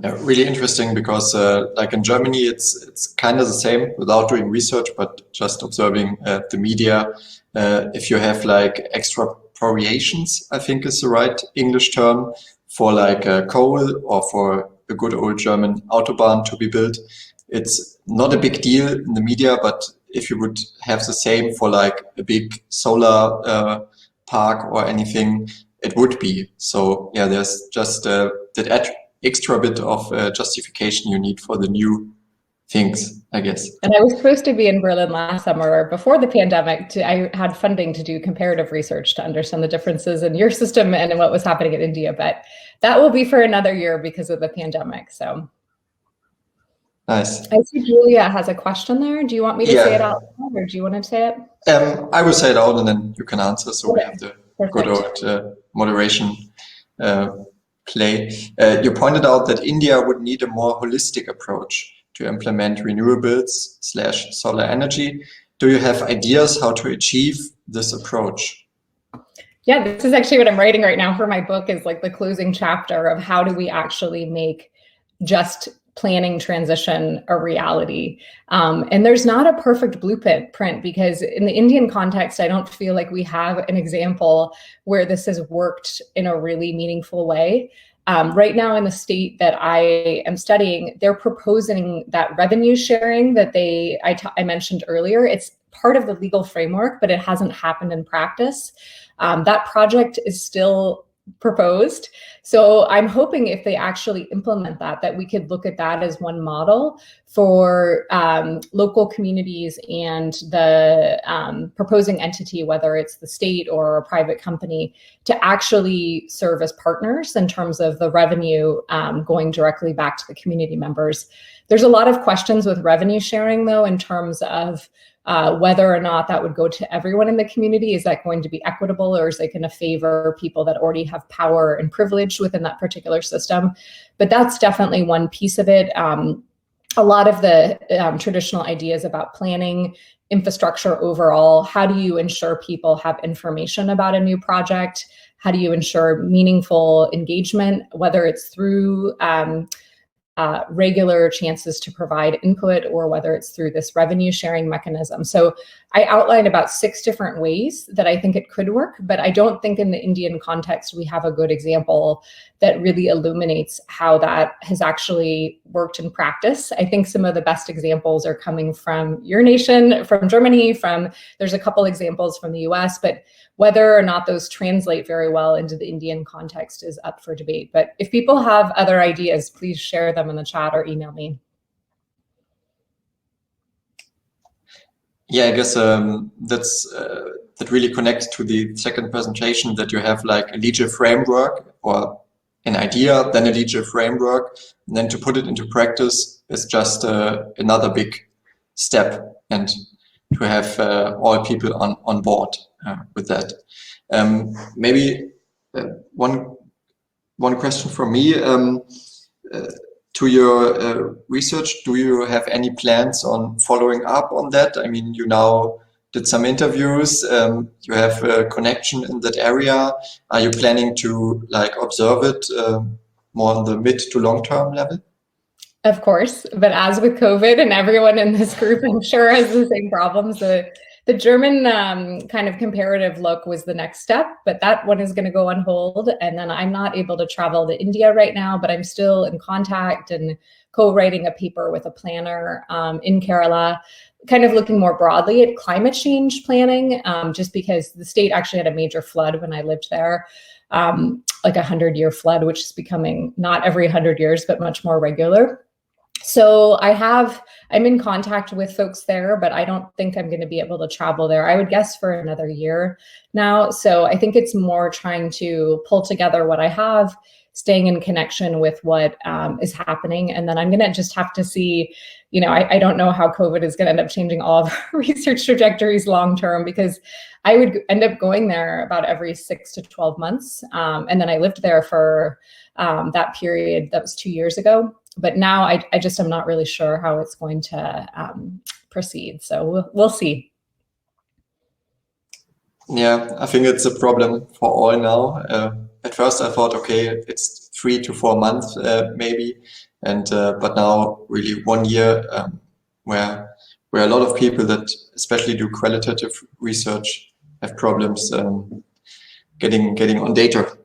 Speaker 3: Yeah, really interesting because like in Germany, it's kind of the same without doing research, but just observing the media. If you have like expropriations, I think is the right English term for like coal or for a good old German Autobahn to be built, it's not a big deal in the media, but if you would have the same for like a big solar park or anything, it would be. So yeah, there's just that extra bit of justification you need for the new things, I guess.
Speaker 4: And I was supposed to be in Berlin last summer before the pandemic. I had funding to do comparative research to understand the differences in your system and what was happening in India, but that will be for another year because of the pandemic. So
Speaker 3: nice.
Speaker 4: I see Julia has a question there. Do you want me to say it out loud, or do you want to say it?
Speaker 3: I will say it out and then you can answer. So
Speaker 4: okay.
Speaker 3: We have the
Speaker 4: Perfect.
Speaker 3: good old moderation play. You pointed out that India would need a more holistic approach to implement renewables / solar energy. Do you have ideas how to achieve this approach?
Speaker 4: Yeah, this is actually what I'm writing right now for my book, is like the closing chapter of how do we actually make just planning transition a reality. And there's not a perfect blueprint, because in the Indian context, I don't feel like we have an example where this has worked in a really meaningful way. Right now in the state that I am studying, they're proposing that revenue sharing that I mentioned earlier. It's part of the legal framework, but it hasn't happened in practice. That project is still proposed. So I'm hoping if they actually implement that we could look at that as one model for local communities and the proposing entity, whether it's the state or a private company, to actually serve as partners in terms of the revenue going directly back to the community members. There's a lot of questions with revenue sharing, though, in terms of whether or not that would go to everyone in the community. Is that going to be equitable, or is it going to favor people that already have power and privilege within that particular system? But that's definitely one piece of it. A lot of the traditional ideas about planning, infrastructure overall, how do you ensure people have information about a new project? How do you ensure meaningful engagement, whether it's through regular chances to provide input, or whether it's through this revenue sharing mechanism. So I outlined about 6 different ways that I think it could work, but I don't think in the Indian context we have a good example that really illuminates how that has actually worked in practice. I think some of the best examples are coming from your nation, from Germany, there's a couple examples from the US, but whether or not those translate very well into the Indian context is up for debate. But if people have other ideas, please share them in the chat or email me.
Speaker 3: Yeah, I guess that really connects to the second presentation, that you have like a LIJE framework, or an idea, then a LIJE framework, and then to put it into practice is just another big step, and to have all people on board with that. Maybe one question from me. To your research, do you have any plans on following up on that? I mean, you now did some interviews, you have a connection in that area. Are you planning to like observe it more on the mid to long term level?
Speaker 4: Of course, but as with COVID, and everyone in this group, I'm sure, has the same problems. The German kind of comparative look was the next step, but that one is going to go on hold. And then I'm not able to travel to India right now, but I'm still in contact and co-writing a paper with a planner in Kerala, kind of looking more broadly at climate change planning, just because the state actually had a major flood when I lived there, like a 100-year flood, which is becoming not every 100 years, but much more regular. So I'm in contact with folks there, but I don't think I'm going to be able to travel there, I would guess, for another year now. So I think it's more trying to pull together what I have, staying in connection with what is happening. And then I'm going to just have to see, I don't know how COVID is going to end up changing all of our research trajectories long term, because I would end up going there about every 6 to 12 months. And then I lived there for that period. That was 2 years ago. But now I just am not really sure how it's going to proceed. So we'll see.
Speaker 3: Yeah, I think it's a problem for all now. At first I thought, okay, it's 3 to 4 months maybe, and but now really 1 year, where a lot of people that especially do qualitative research have problems getting on data.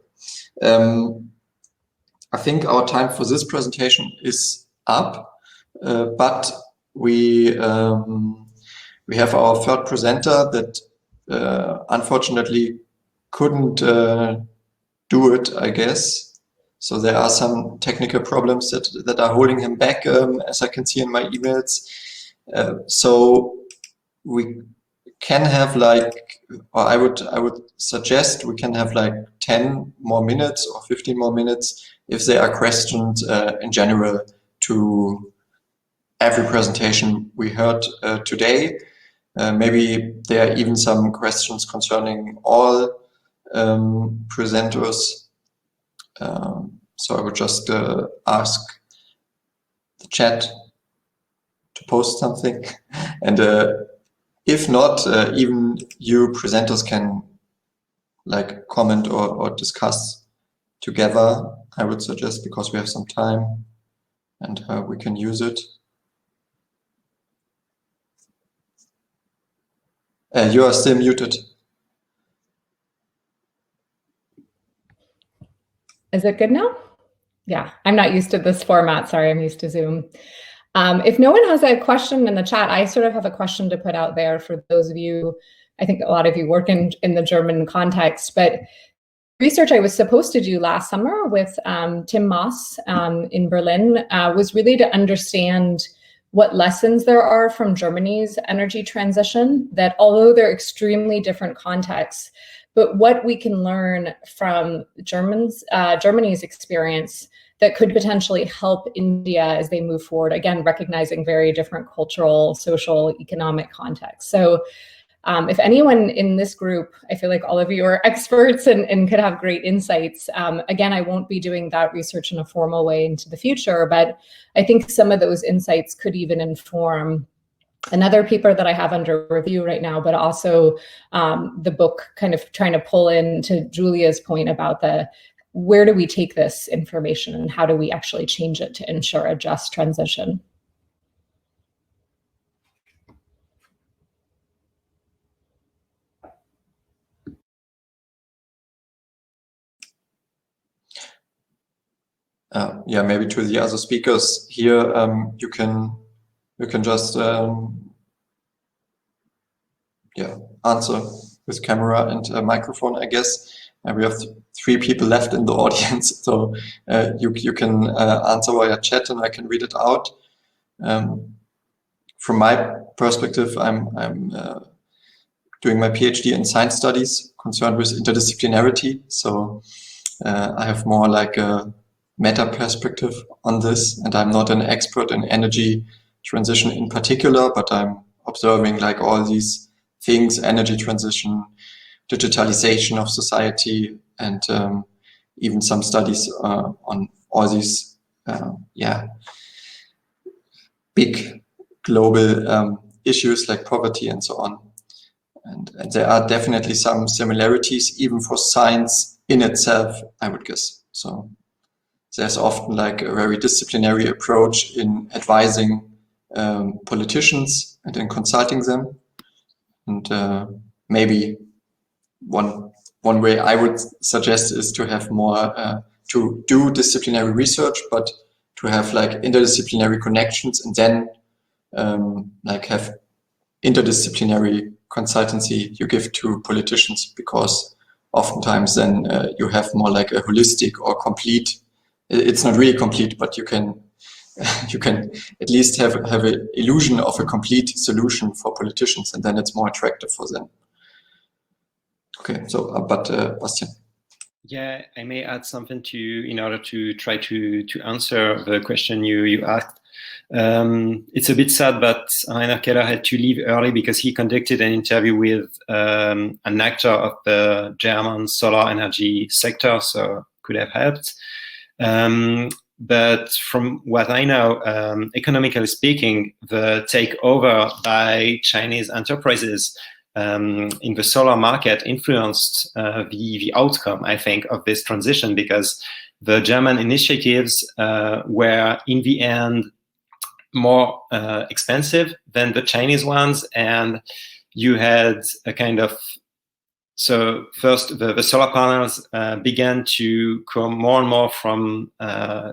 Speaker 3: I think our time for this presentation is up, but we have our third presenter that unfortunately couldn't do it, I guess. So there are some technical problems that are holding him back, as I can see in my emails. So we can have or I would suggest we can have like 10 more minutes or 15 more minutes if there are questions in general to every presentation we heard today. Maybe there are even some questions concerning all presenters. So I would just ask the chat to post something, and if not, even you presenters can like comment or discuss together, I would suggest, because we have some time and we can use it. You are still muted.
Speaker 4: Is it good now? Yeah, I'm not used to this format. Sorry, I'm used to Zoom. If no one has a question in the chat, I sort of have a question to put out there for those of you. I think a lot of you work in the German context, but research I was supposed to do last summer with Tim Moss in Berlin was really to understand what lessons there are from Germany's energy transition, that although they're extremely different contexts, but what we can learn from Germany's experience that could potentially help India as they move forward, again, recognizing very different cultural, social, economic contexts. So if anyone in this group, I feel like all of you are experts and could have great insights. Again, I won't be doing that research in a formal way into the future, but I think some of those insights could even inform another paper that I have under review right now, but also the book, kind of trying to pull in to Julia's point about the where do we take this information and how do we actually change it to ensure a just transition?
Speaker 3: Yeah, maybe to the other speakers here, you can just yeah, answer with camera and a microphone, I guess. We have 3 people left in the audience, so you can answer via chat and I can read it out. From my perspective, I'm doing my PhD in science studies concerned with interdisciplinarity. So I have more like a meta perspective on this, and I'm not an expert in energy transition in particular, but I'm observing like all these things, energy transition, digitalization of society, and even some studies on all these big global issues like poverty and so on. And there are definitely some similarities even for science in itself, I would guess. So there's often like a very disciplinary approach in advising politicians and in consulting them. And maybe one way I would suggest is to have more to do disciplinary research, but to have like interdisciplinary connections, and then like have interdisciplinary consultancy you give to politicians, because oftentimes then you have more like a holistic or complete. It's not really complete, but you can at least have an illusion of a complete solution for politicians, and then it's more attractive for them. Okay, so but Bastian.
Speaker 5: Yeah, I may add something to you in order to try to answer the question you asked. It's a bit sad, but Rainer Keller had to leave early because he conducted an interview with an actor of the German solar energy sector, so could have helped. But from what I know, economically speaking, the takeover by Chinese enterprises in the solar market influenced the outcome, I think, of this transition, because the German initiatives were in the end more expensive than the Chinese ones, and you had a kind of, so first the solar panels began to come more and more from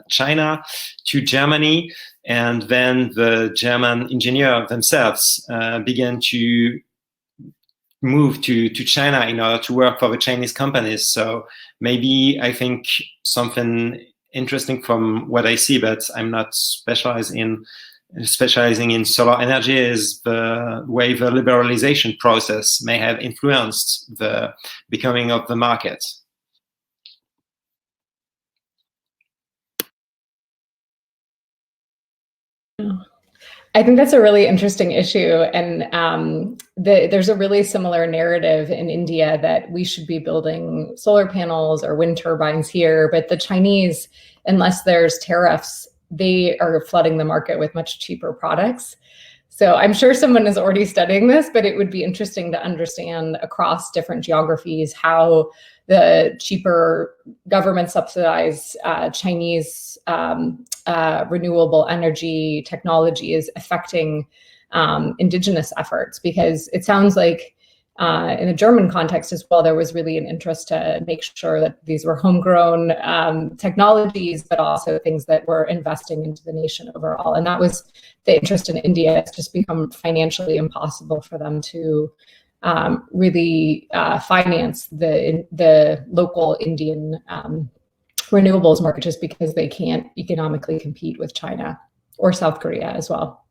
Speaker 5: China to Germany, and then the German engineers themselves began to move to China in order to work for the Chinese companies. So maybe I think something interesting from what I see, but I'm not specializing in solar energy, is the way the liberalization process may have influenced the becoming of the market.
Speaker 4: I think that's a really interesting issue, and there's a really similar narrative in India that we should be building solar panels or wind turbines here, but the Chinese, unless there's tariffs, they are flooding the market with much cheaper products. So I'm sure someone is already studying this, but it would be interesting to understand across different geographies how the cheaper government subsidized Chinese renewable energy technology is affecting indigenous efforts, because it sounds like in the German context as well, there was really an interest to make sure that these were homegrown technologies, but also things that were investing into the nation overall. And that was the interest in India. It's just become financially impossible for them to really finance the local Indian renewables market, just because they can't economically compete with China or South Korea as well.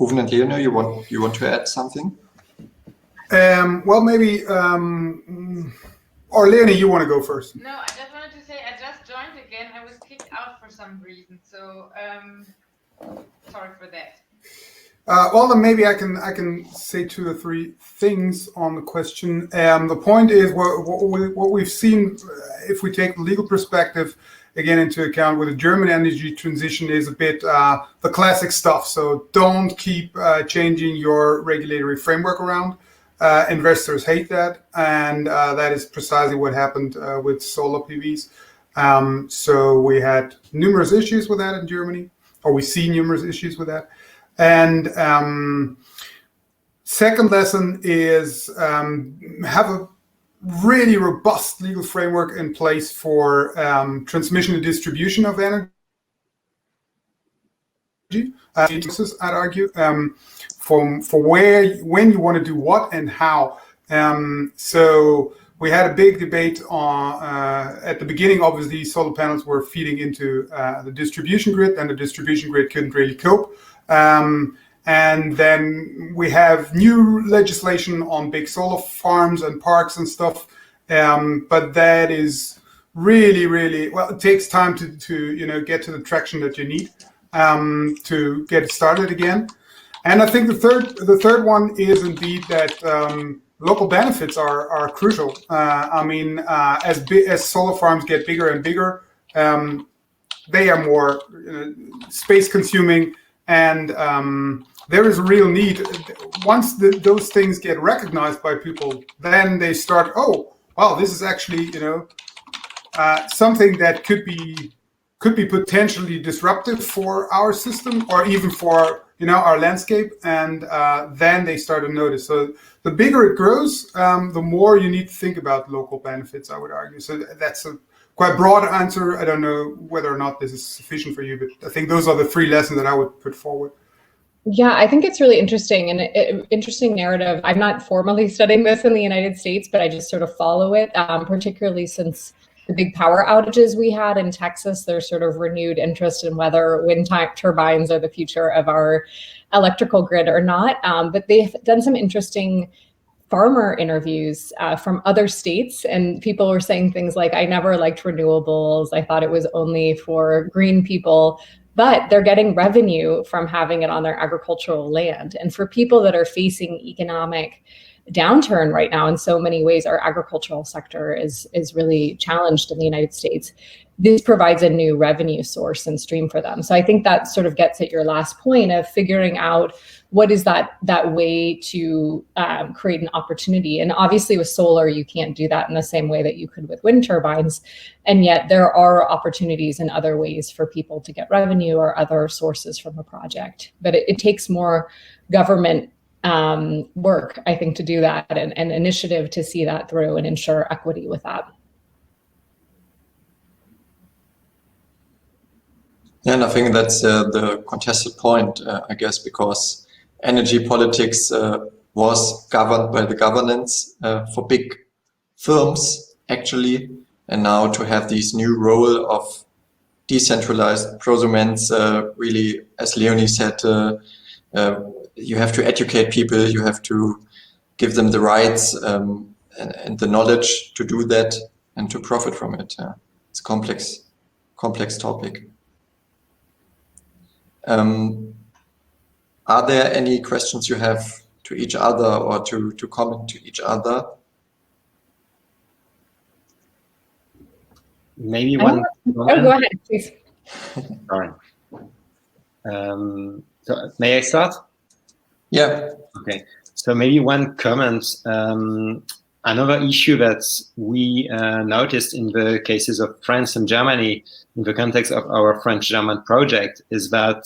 Speaker 3: Ruven and Leonor, you want to add something?
Speaker 2: Well, maybe, or Leonie, you want to go first?
Speaker 1: No, I just wanted to say I just joined again. I was kicked out for some reason, so sorry for that.
Speaker 2: Well, then maybe I can say 2 or 3 things on the question. The point is what we've seen, if we take the legal perspective again into account with the German energy transition, is a bit the classic stuff. So don't keep changing your regulatory framework around. Investors hate that, and that is precisely what happened with solar PVs. So we had numerous issues with that in Germany, or we see numerous issues with that. And second lesson is have a really robust legal framework in place for transmission and distribution of energy. I'd argue for when you want to do what and how. So we had a big debate on at the beginning. Obviously, solar panels were feeding into the distribution grid, and the distribution grid couldn't really cope. And then we have new legislation on big solar farms and parks and stuff. But that is really, well, it takes time to get to the traction that you need to get it started again. And I think the third one is indeed that local benefits are crucial. As solar farms get bigger and bigger, they are more space consuming. And there is a real need. Once those things get recognized by people, then they start, oh, wow, this is actually, something that could be potentially disruptive for our system or even for, our landscape. And then they start to notice. So the bigger it grows, the more you need to think about local benefits, I would argue. So that's a quite broad answer. I don't know whether or not this is sufficient for you, but I think those are the 3 lessons that I would put forward.
Speaker 4: Yeah, I think it's really interesting and interesting narrative. I'm not formally studying this in the United States, but I just sort of follow it, particularly since the big power outages we had in Texas. There's sort of renewed interest in whether wind turbines are the future of our electrical grid or not. But they've done some interesting farmer interviews from other states, and people were saying things like, I never liked renewables. I thought it was only for green people, but they're getting revenue from having it on their agricultural land. And for people that are facing economic downturn right now in so many ways, our agricultural sector is really challenged in the United States. This provides a new revenue source and stream for them. So I think that sort of gets at your last point of figuring out what is that way to create an opportunity. And obviously with solar, you can't do that in the same way that you could with wind turbines. And yet there are opportunities in other ways for people to get revenue or other sources from a project. But it takes more government work, I think, to do that, and initiative to see that through and ensure equity with that.
Speaker 3: And I think that's the contested point, I guess, because energy politics was governed by the governance for big firms, actually. And now to have this new role of decentralized prosuments, really, as Leonie said, you have to educate people, you have to give them the rights and the knowledge to do that and to profit from it. It's a complex topic. Are there any questions you have to each other or to comment to each other?
Speaker 5: Maybe one.
Speaker 4: Go ahead, please.
Speaker 5: Sorry. So may I start?
Speaker 3: Yeah.
Speaker 5: Okay. So maybe one comment. Another issue that we noticed in the cases of France and Germany in the context of our French-German project is that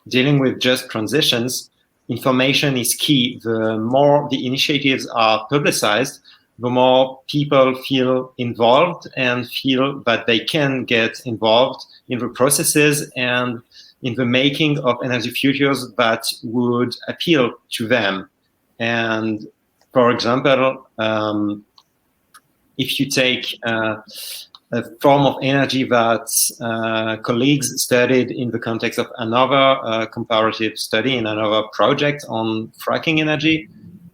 Speaker 5: dealing with just transitions, information is key. The more the initiatives are publicized, the more people feel involved and feel that they can get involved in the processes and in the making of energy futures that would appeal to them. And for example, if you take a form of energy that colleagues studied in the context of another comparative study in another project on fracking energy,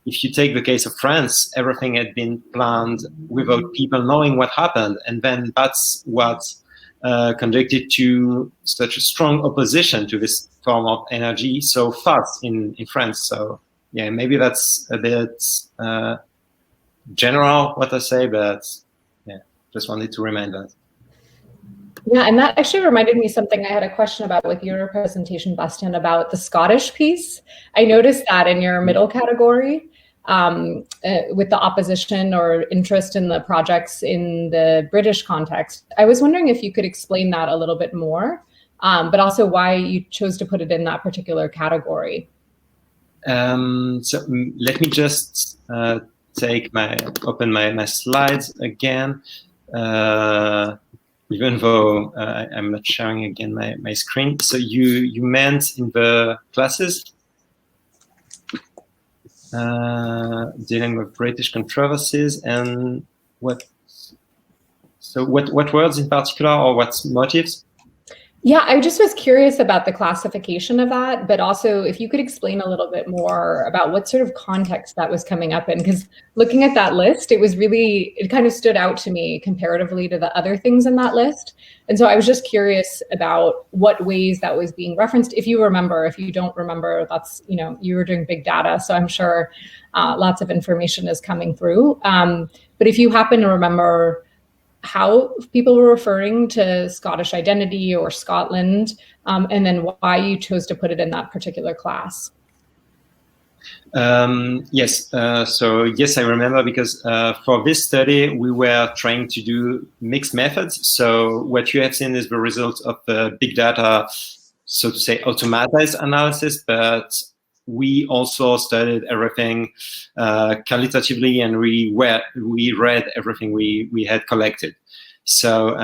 Speaker 5: if you take the case of France, everything had been planned without people knowing what happened. And then that's what conducted to such a strong opposition to this form of energy so fast in France. So yeah, maybe that's a bit general what I say, but yeah, just wanted to remind that.
Speaker 4: Yeah, and that actually reminded me something I had a question about with your presentation, Bastien, about the Scottish piece. I noticed that in your middle category, with the opposition or interest in the projects in the British context. I was wondering if you could explain that a little bit more, but also why you chose to put it in that particular category.
Speaker 5: So let me just open my slides again. Even though I'm not sharing again my screen. So you meant in the classes dealing with British controversies, and what words in particular, or what motives?
Speaker 4: Yeah, I just was curious about the classification of that, but also if you could explain a little bit more about what sort of context that was coming up in, because looking at that list, it kind of stood out to me comparatively to the other things in that list. And so I was just curious about what ways that was being referenced. If you remember, if you don't remember, that's, you were doing big data, so I'm sure lots of information is coming through. But if you happen to remember how people were referring to Scottish identity or Scotland, and then why you chose to put it in that particular class.
Speaker 5: Yes, so yes, I remember, because for this study, we were trying to do mixed methods. So what you have seen is the result of the big data, so to say, automatized analysis, but we also studied everything qualitatively, and we read everything we had collected. So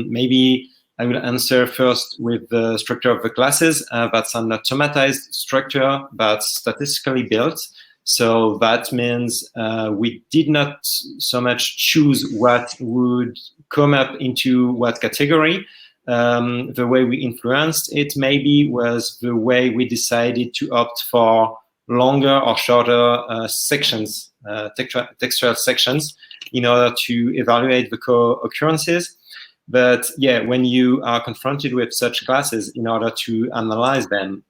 Speaker 5: maybe I will answer first with the structure of the classes. That's an automatized structure, but statistically built. So that means we did not so much choose what would come up into what category. The way we influenced it maybe was the way we decided to opt for longer or shorter sections, textual sections, in order to evaluate the co-occurrences. But yeah, when you are confronted with such classes, in order to analyze them,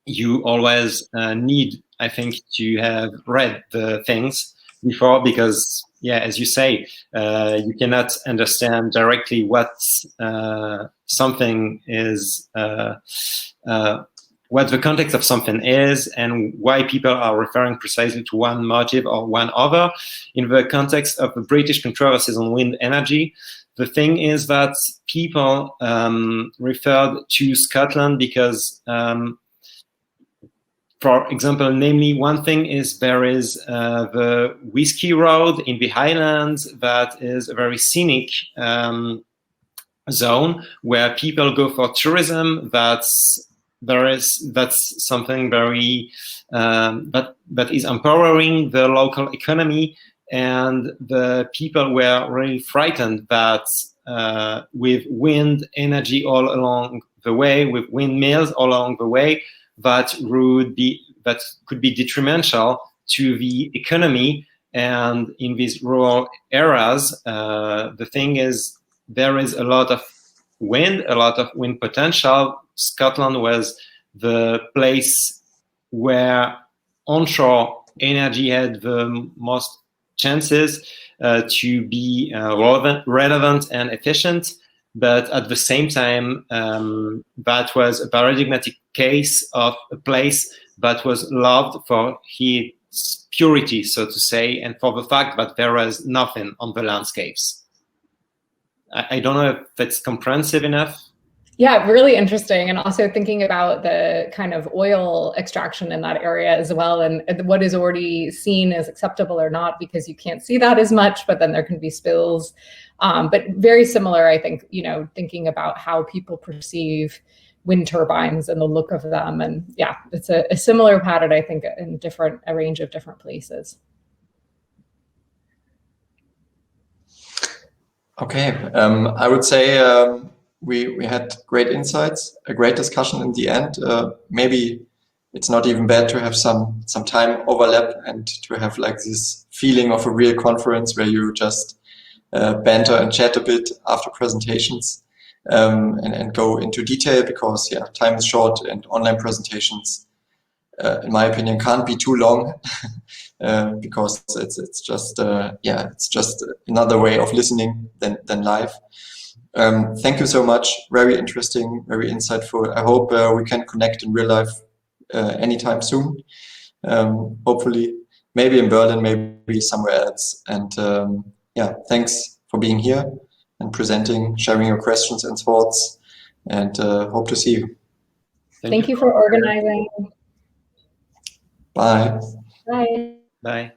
Speaker 5: you always need, I think, to have read the things before, because yeah, as you say, you cannot understand directly what something is, what the context of something is, and why people are referring precisely to one motive or one other. In the context of the British controversies on wind energy, the thing is that people referred to Scotland because, for example, namely, one thing is there is the Whiskey Road in the Highlands that is a very scenic zone where people go for tourism. That's something very that is empowering the local economy, and the people were really frightened that with wind energy all along the way, with windmills all along the way, that could be detrimental to the economy. And in these rural areas, the thing is, there is a lot of wind potential. Scotland was the place where onshore energy had the most chances to be relevant and efficient. But at the same time, that was a paradigmatic case of a place that was loved for its purity, so to say, and for the fact that there was nothing on the landscapes. I don't know if that's comprehensive enough.
Speaker 4: Yeah, really interesting. And also thinking about the kind of oil extraction in that area as well, and what is already seen as acceptable or not, because you can't see that as much, but then there can be spills. But very similar, I think, thinking about how people perceive wind turbines and the look of them. And yeah, it's a similar pattern, I think, in a range of different places.
Speaker 3: Okay, I would say we had great insights, a great discussion in the end. Maybe it's not even bad to have some time overlap and to have like this feeling of a real conference where you just banter and chat a bit after presentations. and go into detail, because yeah, time is short and online presentations, in my opinion, can't be too long. Because it's just it's just another way of listening than live. Thank you so much. Very interesting, very insightful. I hope we can connect in real life anytime soon. Hopefully, maybe in Berlin, maybe somewhere else. And yeah, thanks for being here and presenting, sharing your questions and thoughts. And hope to see you.
Speaker 4: Thank you for organizing.
Speaker 3: Bye.
Speaker 4: Bye.
Speaker 5: Bye.